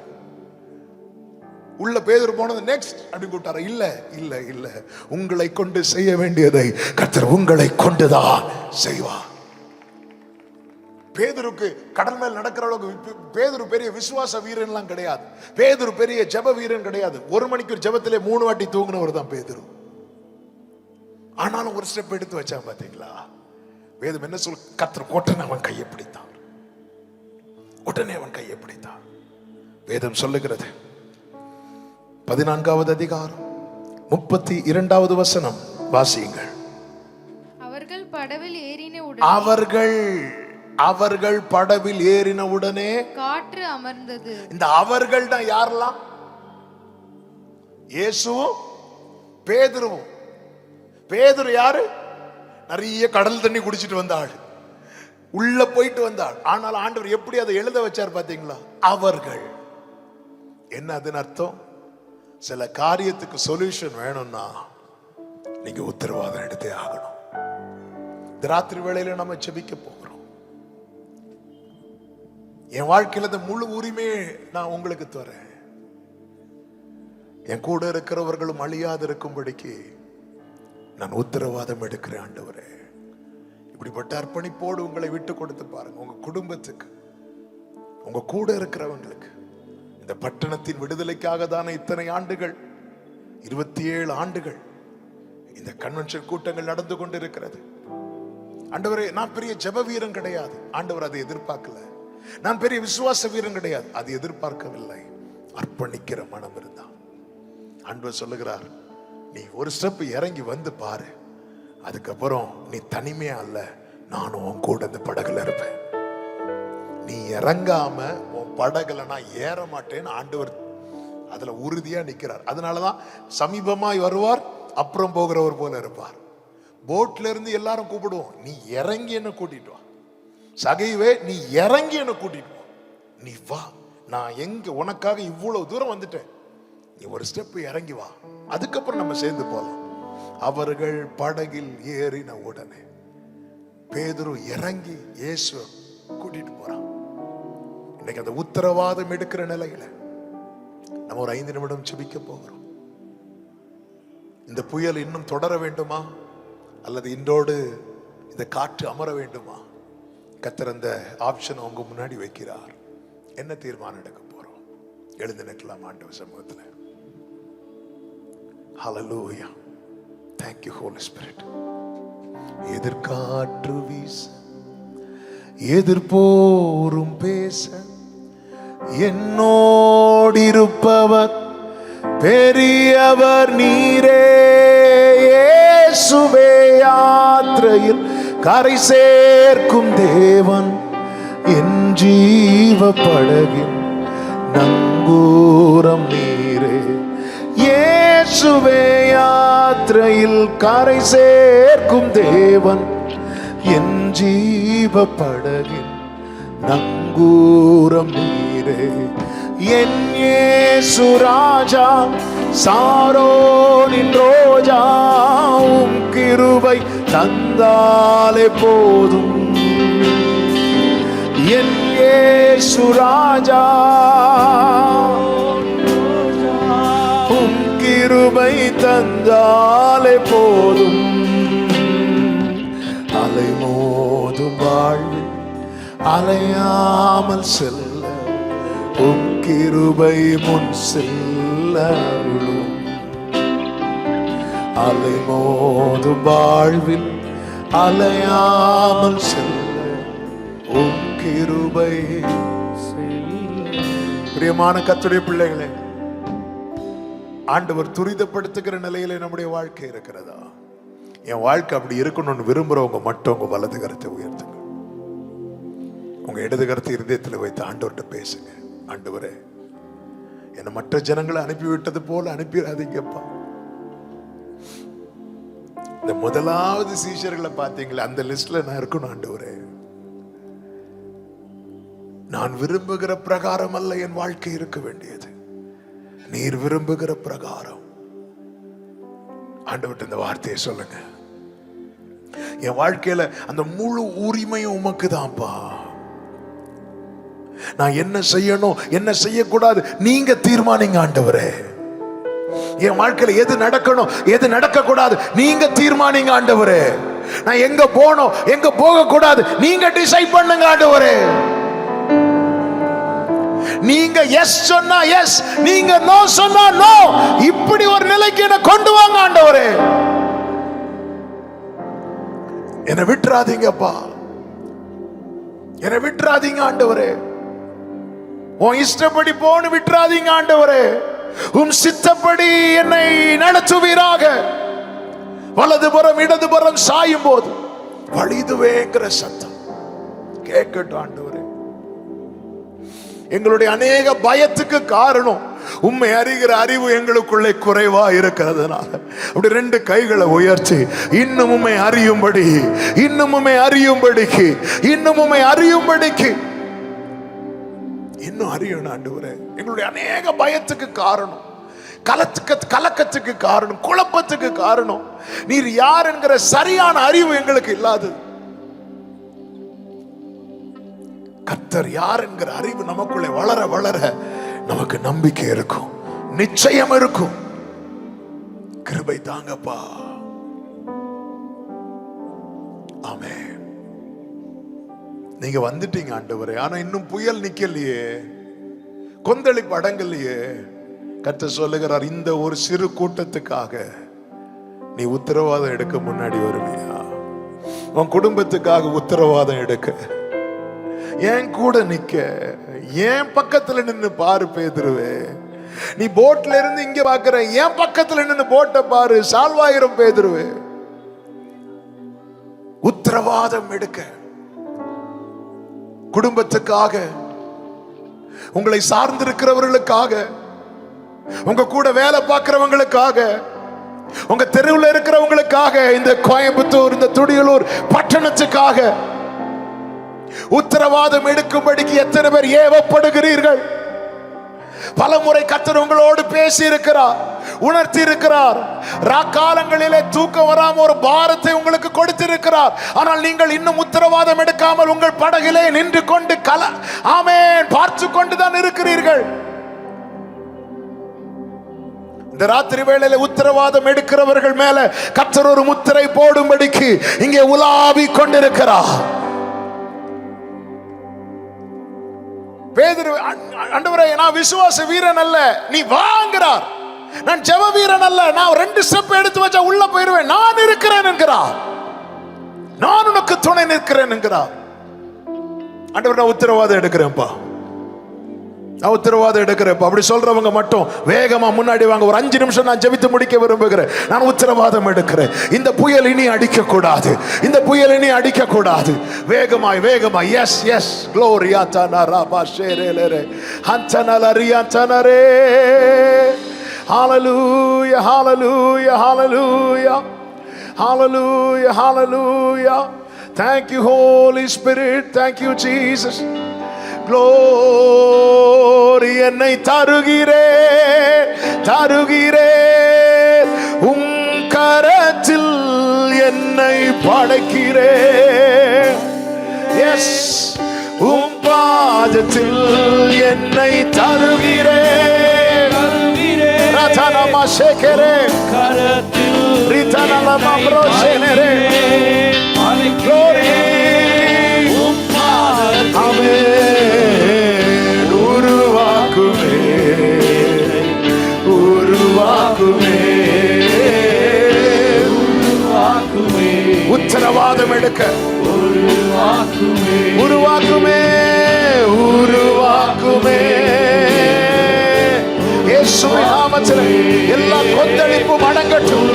உள்ள பேதுரு போனது நெக்ஸ்ட் அப்படி கூட்டார. இல்ல இல்ல இல்ல, உங்களை கொண்டு செய்ய வேண்டியதை கர்த்தர் உங்களை கொண்டுதான் செய்வார். பேதுருக்கு கடல் மேல் நடக்கிற அளவுக்கு பேதுரு பெரிய விசுவாச வீரன்லாம் கிடையாது, பேதுரு பெரிய ஜெப வீரன் கிடையாது. 1 மணிக்கு ஜெபத்திலே 3 வாட்டி தூங்கினவர் தான் பேதுரு. ஆனாலும் ஒரு ஸ்டெப் எடுத்து வச்சான். பாத்தீங்களா வேதம் என்ன சொல்? கர்த்தர் உடனே அவன் கையை பிடித்தான், உடனே அவன் கையை பிடித்தான். வேதம் சொல்லுகிறது 14வது அதிகாரம் 32வது வசனம் வாசியுங்கள். அவர்கள் படவில் ஏறின உடனே காற்று அமர்ந்தது. இந்த அவர்கள் தான் யாரெல்லாம்? இயேசுவும் பேதுருவும். பேதுரு யாரு? நிறைய கடல் தண்ணி குடிச்சிட்டு வந்தாள், உள்ள போயிட்டு வந்தாள். ஆனால் ஆண்டவர் எப்படி அதை எழுத வச்சார் பாத்தீங்களா? அவர்கள். என்ன அதன் அர்த்தம்? சில காரியத்துக்கு சொல்யூஷன் வேணும்னா நீங்க உத்தரவாதம் எடுத்தே ஆகணும். இந்த ராத்திரி வேளையில நம்ம ஜெபிக்க போகிறோம். என் வாழ்க்கையில இந்த முழு உரிமையை நான் உங்களுக்கு தரேன். என் கூட இருக்கிறவர்களும் அழியாது இருக்கும்படிக்கு நான் உத்தரவாதம் எடுக்கிறேன் ஆண்டவரே. இப்படிப்பட்ட அர்ப்பணிப்போடு உங்களை விட்டு கொடுத்து பாருங்க. உங்க குடும்பத்துக்கு, உங்க கூட இருக்கிறவங்களுக்கு, இந்த பட்டணத்தின் விடுதலைக்காக தானே இத்தனை ஆண்டுகள், 27 ஆண்டுகள் இந்த கன்வென்ஷன் கூட்டங்கள் நடந்து கொண்டிருக்கிறது. ஆண்டவரே, நான் பெரிய ஜெப வீரன் கிடையாது, ஆண்டவர் அதை எதிர்பார்க்கல. நான் பெரிய விசுவாச வீரன் கிடையாது, அது எதிர்பார்க்கவில்லை. அர்ப்பணிக்கிற மனம் இருந்தா ஆண்டவர் சொல்லுகிறார், நீ ஒரு ஸ்டெப் இறங்கி வந்து பாரு, அதுக்கப்புறம் நீ தனிமையா அல்ல, நானும் உன் கூட இந்த படகுல இருப்பேன். நீ இறங்காம உன் படகுல நான் ஏற மாட்டேன்னு ஆண்டவர் அதுல உறுதியா நிக்கிறார். அதனாலதான் சமீபமாய் வருவார், அப்புறம் போகிறவர் போல இருப்பார். போட்ல இருந்து எல்லாரும் கூப்பிடுவோம், நீ இறங்கி என்ன கூட்டிட்டு வா. சகைவே, நீ இறங்கி என்ன கூட்டிட்டு வா, நீ வா, நான் எங்க உனக்காக இவ்வளவு தூரம் வந்துட்டேன், நீ ஒரு ஸ்டெப் இறங்கி வா, அதுக்கப்புறம் நம்ம சேர்ந்து போலாம். அவர்கள் படகில் ஏறின உடனே பேதுரு இறங்கி இயேசு கூட்டிட்டு போறான். இன்னைக்கு அந்த உத்தரவாதம் எடுக்கிற நிலையில நம்ம ஒரு 5 நிமிடம் ஜெபிக்க போகிறோம். இந்த புயல் இன்னும் தொடர வேண்டுமா அல்லது இன்றோடு இந்த காற்று அமர வேண்டுமா? கர்த்தர் அந்த ஆப்ஷன் உங்க முன்னாடி வைக்கிறார். என்ன தீர்மானம் எடுக்க போறோம்? எழுந்து நிற்கலாம் ஆண்டவர் சமூகத்துல. ஹல்லேலூயா. Thank you Holy Spirit. எதிர்காற்று வீச, எதிர்போரும் பேச, என்னோடிருப்பவர் பெரியவர் நீரே. இயேசுவே, யாத்திரையில் கரை சேர்க்கும் தேவன், என் ஜீவ படகின் நங்கூரம் நீரே. இயேசுவே, யாத்திரையில் கரை சேர்க்கும் தேவன், என் ஜீவ படகின் நங்கூரம் நீரே. என் இயேசு ராஜா, சாரோனின் ரோஜா, உம் கிருபை தந்தாலே போதும். என் இயேசு ராஜா, உம் கிருபை தந்தாலே போதும். அலை மோதும் வாழ்வில் அலையாமல் செல்ல, உம் கிருபை முன் செல்ல அருளும். அலை மோதும் வாழ்வில் அலையாமல் செல்ல, உம் கிருபை. பிரியமான கர்த்தருடைய பிள்ளைகளே, ஆண்டவர் துரிதப்படுத்துகிற நிலையில நம்முடைய வாழ்க்கை இருக்கிறதா? என் வாழ்க்கை அப்படி இருக்கணும்னு விரும்புறவங்க மட்டும் உங்க வலது கரத்தை உயர்த்துங்க. உங்க இடது கரத்தை இருதயத்தில் வைத்து ஆண்டவர்கிட்ட பேசுங்க. ஆண்டவரே, என்னை மற்ற ஜனங்களை அனுப்பிவிட்டது போல அனுப்பிடாதீங்கப்பா. இந்த முதலாவது சீஷர்களை பார்த்தீங்களா, அந்த லிஸ்ட்ல நான் இருக்கணும். ஆண்டவரே, நான் விரும்புகிற பிரகாரம் அல்ல என் வாழ்க்கை இருக்க வேண்டியது, நீர் விரும்புகிற பிரகாரம். ஆண்டவர்கிட்ட இந்த வார்த்தையை சொல்லுங்க. என் வாழ்க்கையில அந்த முழு உரிமையும் உமக்கு தான்ப்பா. நான் என்ன செய்யணும் என்ன செய்யக்கூடாது நீங்க தீர்மானிங்க ஆண்டவரே. என் வாழ்க்கையில எது நடக்கணும் எது நடக்க கூடாது நீங்க தீர்மானிங்க ஆண்டவரே. நான் எங்க போகணும் எங்க போக கூடாது நீங்க டிசைட் பண்ணுங்க ஆண்டவரே. நீங்க எஸ் சொன்னா எஸ், நீங்க நோ சொன்னா நோ. இப்படி ஒரு நிலைக்கு என்ன கொண்டு வாங்க ஆண்டவரே. என்னை விட்டுறாதீங்கப்பா, என்னை விட்டுறாதீங்க ஆண்டவரே. உன் இஷ்டப்படி போன்னு விட்டுறாதீங்க ஆண்டவரே. உம் சித்தப்படி என்னை நடத்துவீராக. வலதுபுறம் இடதுபுறம் சாயும் போது வழிதுவேங்கிற சத்தம் கேட்கட்டும் ஆண்டவரே. எங்களுடைய அநேக பயத்துக்கு காரணம் உம்மை அறிகிற அறிவு எங்களுக்குள்ளே குறைவா இருக்கிறதுனால அப்படி 2 கைகளை உயர்த்தி இன்னும் உம்மை அறியும்படி, இன்னும் உம்மை அறியும்படிக்கு, இன்னும் உம்மை அறியும்படிக்கு, இன்னும் அறியணும் ஆண்டவரே. எங்களுடைய அநேக பயத்துக்கு காரணம், கலக்கத்துக்கு காரணம், குழப்பத்துக்கு காரணம் நீர் யார் என்கிற சரியான அறிவு எங்களுக்கு இல்லாதது. கர்த்தர் யார் என்கிற அறிவு நமக்குள்ளே வளர வளர நமக்கு நம்பிக்கை இருக்கும், நிச்சயம் இருக்கும். கிருபை தாங்கப்பா. ஆமென். நீங்க வந்துட்டீங்க ஆண்டவரே, ஆனா இன்னும் புயல் நிக்கலையே, கொந்தளிப்பு அடங்கலையே. கர்த்தர் சொல்லுகிறார், இந்த ஒரு சிறு கூட்டத்துக்காக நீ உத்தரவாதம் எடுக்க முன்னாடி வருவியா? உன் குடும்பத்துக்காக உத்தரவாதம் எடுக்க ஏன் கூட நிக்க, ஏன் பக்கத்துல நின்னு பாரு பேதுருவே. நீ போட்ல இருந்து இங்க பாக்குற, ஏன் பக்கத்துல நின்னு போட்ட பாரு, சால்வாயிரம் பேதுருவே. உத்தரவாதம் எடுக்க, குடும்பத்துக்காக, உங்களை சார்ந்திருக்கிறவர்களுக்காக, உங்க கூட வேலை பார்க்கிறவங்களுக்காக உங்க தெருவில் இருக்கிறவங்களுக்காக, இந்த கோயம்புத்தூர், இந்த துடியலூர் பட்டணத்துக்காக உத்தரவாதம் எடுக்கும்படிக்கு எத்தனை பேர் ஏவப்படுகிறீர்கள்? பலமுறை கர்த்தர் உங்களோடு பேசி இருக்கிறார், உணர்த்தி இருக்கிறார். ராக்காலங்களிலே தூக்கம் வராம ஒரு பாரத்தை உங்களுக்கு கொடுத்திருக்கிறார். ஆனால் நீங்கள் இன்னும் உத்தரவாதம் எடுக்காமல் உங்கள் படகிலே நின்று கொண்டு ஆமென் பார்த்து கொண்டுதான் இருக்கிறீர்கள். இந்த ராத்திரி வேளையில உத்தரவாதம் எடுக்கிறவர்கள் மேல கர்த்தர் ஒரு முத்திரை போடும்படிக்கு இங்கே உலாவி கொண்டிருக்கிறார். பேதுரு, ஆண்டவரே நான் விசுவாச வீரன் அல்ல, நீ வாங்குறார். நான் ஜெப வீரன் அல்ல, நான் 2 ஸ்டெப் எடுத்து வச்சா உள்ள போயிருவேன். நான் இருக்கிறேன் என்கிறார். நான் உனக்கு துணை நிற்கிறேன் என்கிறார். ஆண்டவர், நான் உத்தரவாதம் எடுக்கிறேன்ப்பா, நான் உத்தரவாதம் எடுக்கிறேன். அப்படி சொல்றவங்க மட்டும் வேகமா முன்னாடி வாங்க. ஒரு 5 நிமிஷம் நான் ஜெபித்து முடிக்க விரும்புகிறேன். நான் உத்தரவாதம் எடுக்கிறேன். இந்த புயல் இனி அடிக்க கூடாது, இந்த புயல் இனி அடிக்க கூடாது. வேகமாய் வேகமாய். எஸ் எஸ் க்ளோரியா தனரா பாஷேரேலே ஹந்தனலரியா தனரே. ஹalleluya hallelujah hallelujah hallelujah hallelujah. Thank you Holy Spirit, thank you Jesus. Glory என்னை தருகிறே தருகிறே, உம் கரத்தில் என்னை படைக்கிறே. எஸ், உம் பாதத்தில் என்னை தருகிறே. ரதனமா சேகரே கரத்தில் ரிதனலமா ப்ரோசேனரே. Glory உம் பாதத்தில் ஆமென். உருவாக்குமே உருவாக்குமே உருவாக்குமே. உத்தரவாதம் எடுக்க உருவாக்குமே உருவாக்குமே உருவாக்குமே. இயேசுவின் நாமத்திலே எல்லா கொந்தளிப்பும் அடங்கட்டும்,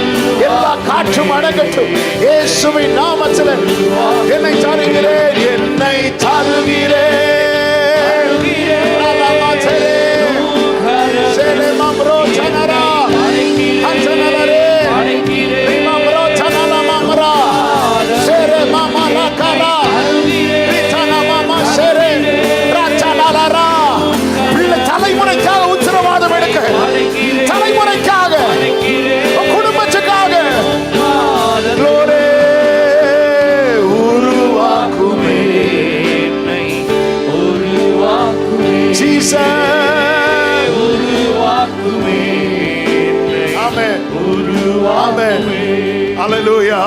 எல்லா காற்றும் அடங்கட்டும். இயேசுவின் நாமத்திலே என்னை தருகிறேன், என்னை தருகிறேன். தலைமுறைக்காக உத்தரவாதம் எடுக்க, தலைமுறைக்காக, குடும்பத்துக்காக. உருவாக்குமே உருவாக்குமே உருவாக்குமே. ஆமென் உருவாக்குமே. ஹalleluya.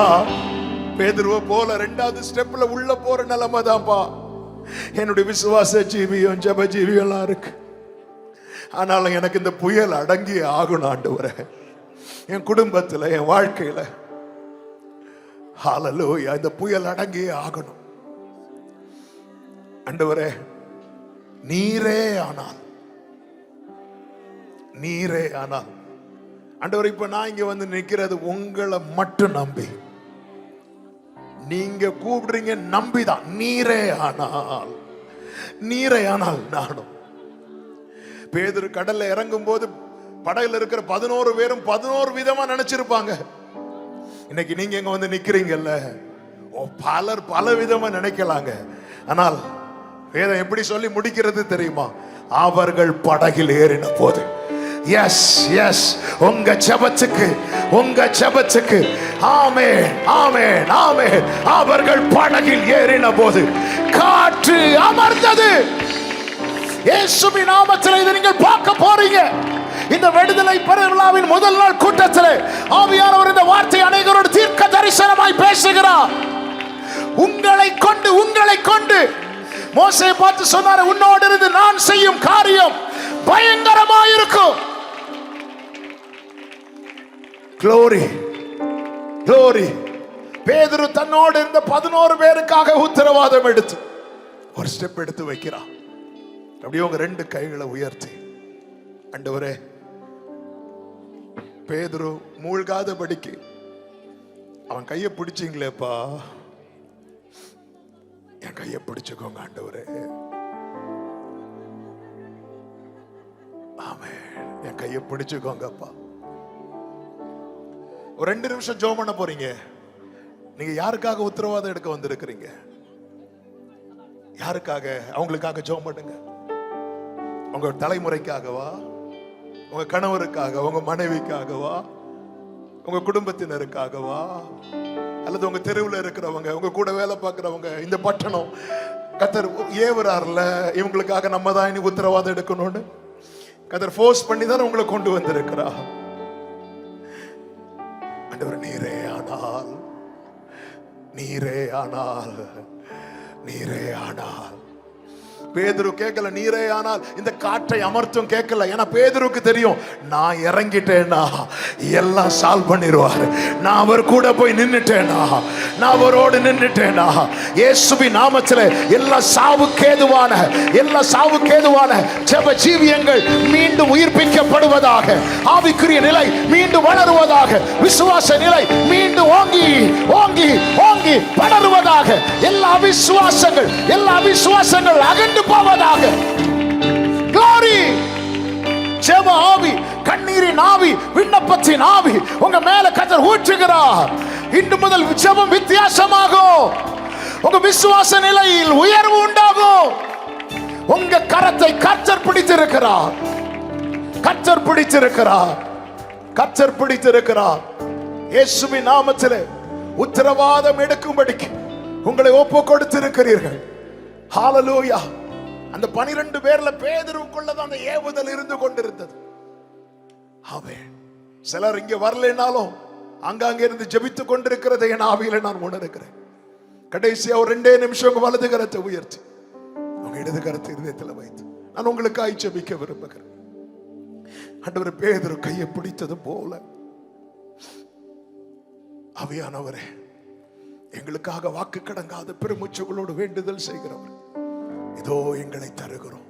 பேதுருவை போல 2வது ஸ்டெப்ல உள்ள போற நிலைமைதான்ப்பா என்னுடைய விசுவாச ஜீவியம், ஜெப ஜீவியம் எல்லாம் இருக்கு. ஆனாலும் எனக்கு இந்த புயல் அடங்கி ஆகணும் ஆண்டவரே, என் குடும்பத்துல, என் வாழ்க்கையில. ஹalleluya. இந்த புயல் அடங்கி ஆகணும் ஆண்டவரே. நீரே ஆனால், நீரே ஆனால். ஆண்டவரே, இப்ப நான் இங்க வந்து நிக்கிறது உங்களை மட்டும் நம்பி, நீங்க கூப்பிடுறீங்க நம்பிதான். நீரே ஆனால், நீரே ஆனால் நானும். பேதுரு கடல்ல இறங்கும் போது படகுல இருக்கிற 11 பேரும் 11 விதமா நினைச்சிருப்பாங்க. இன்னைக்கு நீங்க எங்க வந்து நிக்கிறீங்கல்ல, பலர் பல விதமா நினைக்கலாங்க. ஆனால் வேதம் எப்படி சொல்லி முடிக்கிறது தெரியுமா? அவர்கள் படகில் ஏறின போது, எஸ் எஸ், உங்க ஜெபத்துக்கு, உங்க ஜெபத்துக்கு ஆமென் ஆமென் ஆமென். அவர்கள் படகில் ஏறின போது காற்று அமர்ந்தது. இயேசுவின் நாமத்தில் இதை நீங்கள் பார்க்க போறீங்க. இந்த விடுதலை பெருவிழாவின் முதல் நாள் கூட்டத்தில் ஆவியானவர் இந்த வார்த்தை அனைவரோடு தீர்க்க தரிசனமாய் பேசுகிறார். உங்களை கொண்டு, உங்களை கொண்டு மோசேயை பார்த்து சொன்னார், உன்னோடு இருந்து நான் செய்யும் காரியம் பயங்கரமாயிருக்கும். Glory, glory. பேதுரு தன்னோடு இருந்த 11 பேருக்காக உத்தரவாதம் எடுத்து ஒரு ஸ்டெப் எடுத்து வைக்கிறான். அப்படியே உங்க 2 கைகளை உயர்த்தி, ஆண்டவரே, பேதுரு மூழ்காதபடிக்கு அவன் கையை பிடிச்சிங்களேப்பா, என் கையை பிடிச்சுக்கோங்க ஆண்டவரே. ஆமென். என் கையை பிடிச்சுக்கோங்கப்பா. ஒரு 2 நிமிஷம் ஜெபம் பண்ண போறீங்க. நீங்க யாருக்காக உத்தரவாதம் எடுக்க வந்திருக்கிறீங்க? யாருக்காக? அவங்களுக்காக ஜெபம் பண்ணுங்க. உங்க தலைமுறைக்காகவா, உங்க கணவருக்காக, உங்க மனைவிக்காகவா, உங்க குடும்பத்தினருக்காகவா, அல்லது உங்க தெருவில் இருக்கிறவங்க, உங்க கூட வேலை பார்க்கிறவங்க, இந்த பட்டணம் கர்த்தர் ஏவுறார்ல, இவங்களுக்காக நம்ம தான் இனி உத்தரவாதம் எடுக்கணும்னு கர்த்தர் ஃபோர்ஸ் பண்ணி தான் உங்களை கொண்டு வந்திருக்கிறா. ஆண்டவர், நீரே ஆனால், நீரே ஆனால், நீரே ஆனால். பேதுரு கேட்கல, நீரே ஆனால் இந்த காற்றை அமர்த்தும் கேட்கல. ஏன்னா பேதுருக்கு தெரியும், நான் இறங்கிட்டேனா எல்லாம் சால்வ் பண்ணிடுவார். நான் அவர் கூட போய் நின்னுட்டேனா, நான் அவரோடு நின்னுட்டேனா, இயேசுவின் நாமத்திலே எல்லா சாவுக்கேதுவான ஜெப ஜீவியங்கள் மீண்டும் உயிர்ப்பிக்கப்படுவதாக, ஆவிக்குரிய நிலை மீண்டும் வளருவதாக, விசுவாச நிலை மீண்டும் ஓங்கி ஓங்கி ஓங்கி படருவதாக, எல்லா விசுவாசங்கள் அகன்று போவதாக. Glory! ஜெப ஆவி, கண்ணீரின் ஆவி, விண்ணப்பத்தின் ஆவி உங்க மேல கர்த்தர் ஊற்றுகிறார். இன்று முதல் ஜெபம் வித்தியாசமாகும். உங்க விசுவாச நிலையில் உயர்வு உண்டாகும். உங்க கரத்தை கர்த்தர் பிடித்திருக்கிறார். கர்த்தர் பிடித்திருக்கிறார். கர்த்தர் பிடித்திருக்கிறார். இயேசுவின் நாமத்திலே உத்தரவாதம் எடுக்கும்படிக்கு உங்களை ஒப்பு கொடுத்திருக்கிறீர்கள். ஹalleluya. அந்த 12 பேர்ல பேதுருக்குள்ளதான் அந்த ஏவுதல் இருந்து கொண்டிருந்தது. ஆமென். சிலர் இங்க வரலைனாலும் அங்கங்கே இருந்து ஜெபித்துக் கொண்டிருக்கிறதை என் ஆவியில நான் உணர்கிறேன். கடைசியா ஒரு 2 நிமிஷம் உங்க வலது கரத்தை உயர்த்தி உங்க இடது கரத்தை இதயத்தில் வைத்து நான் உங்களுக்காய் ஜெபிக்க விரும்புகிறேன். ஆண்டவர், பேதுரு கையை பிடித்தது போல ஆவியானவரே, எங்களுக்காக வாக்கு கடங்காத பெருமூச்சுகளோடு வேண்டுதல் செய்கிறவர், இதோ எங்களை தருகிறோம்.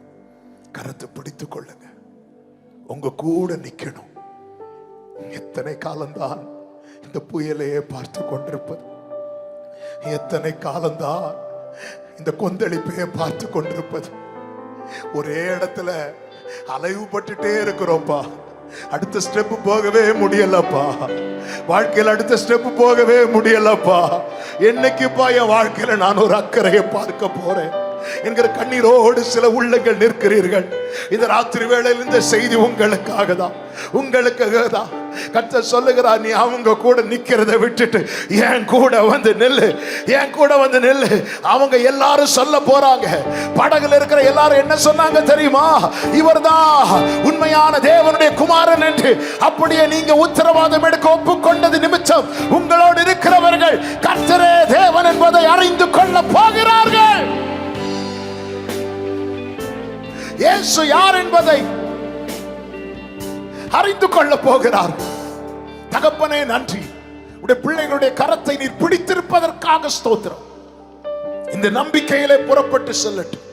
கரத்தை பிடித்துக் கொள்ளுங்க. உங்க கூட நிக்கணும். எத்தனை காலம்தான் இந்த புயலையே பார்த்து கொண்டிருப்பது? எத்தனை காலம்தான் இந்த கொந்தளிப்பையே பார்த்து கொண்டிருப்பது? ஒரே இடத்துல அலைவு பட்டுட்டே இருக்கிறோம்ப்பா. அடுத்த ஸ்டெப் போகவே முடியலப்பா. வாழ்க்கையில் அடுத்த ஸ்டெப் போகவே முடியலப்பா. என்னைக்குப்பா என் வாழ்க்கையில நான் ஒரு அக்கறையை பார்க்க போறேன் என்கிற கண்ணீரோடு சில உள்ளங்கள் நிற்கிறீர்கள். இந்த ராத்திரி வேளையில் இந்த செய்தி உங்களுக்காக தான், உங்களுக்காக தான். கர்த்தர் சொல்லுகிறார், நீ அவங்க கூட நிக்கிறதை விட்டுட்டு என் கூட வந்து நில்லு, என் கூட வந்து நில்லு. அவங்க எல்லாரும் சொல்ல போறாங்க, படகுல இருக்கிற எல்லாரும் என்ன சொன்னாங்க தெரியுமா? இவர்தான் உண்மையான தேவனுடைய குமாரன் என்று. அப்படியே நீங்க உத்தரவாதம் எடுக்க ஒப்புக்கொண்டது நிமித்தம் உங்களோடு இருக்கிறவர்கள் கர்த்தரே தேவன் என்பதை அறிந்து கொள்ள போகிறார்கள். இயேசு யார் என்பதை அறிந்து கொள்ள போகிறார். தகப்பனே நன்றி, உடைய பிள்ளைகளுடைய கரத்தை நீர் பிடித்திருப்பதற்காக ஸ்தோத்திரம். இந்த நம்பிக்கையிலே புறப்பட்டு செல்லட்டும்.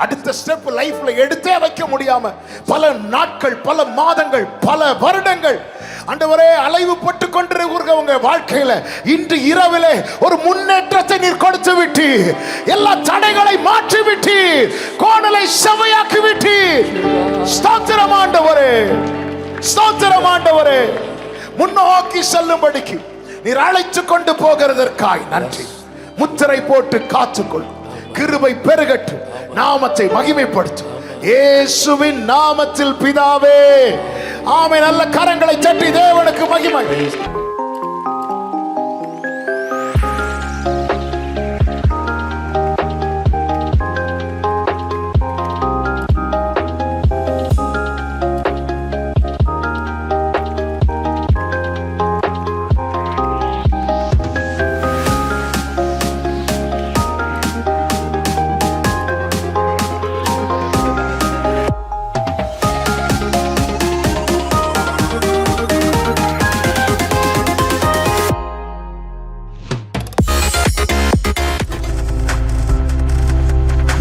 அடுத்த ஸ்டெப் லைஃப்ல எடுத்தே வைக்க முடியாம பல நாட்கள், பல மாதங்கள், பல வருடங்கள் ஆண்டவரே அலைவு பட்டு கொண்டிருக்கிறவங்க வாழ்க்கையில இன்று இரவிலே ஒரு முன்னேற்றத்தை நீர் கொடுத்து விட்டு, எல்லா தடைகளை மாற்றி விட்டு, கோணலை செவையாக்கி விட்டு, ஸ்தோத்திரம் ஆண்டவரே, ஸ்தோத்திரம் ஆண்டவரே. முன்னோக்கி செல்லும்படிக்கு நீர் அழைத்து கொண்டு போகிறதற்காய் நன்றி. முத்திரை போட்டு காத்துக்கொள். கிருபை பெருகட்டும். நாமத்தை மகிமைப்படுத்தும். இயேசுவின் நாமத்தில் பிதாவே, ஆமென். நல்ல கரங்களை தட்டி தேவனுக்கு மகிமை.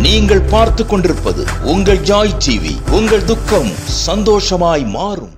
நீங்கள் பார்த்து கொண்டிருப்பது உங்கள் ஜாய் டிவி. உங்கள் துக்கம் சந்தோஷமாய் மாறும்.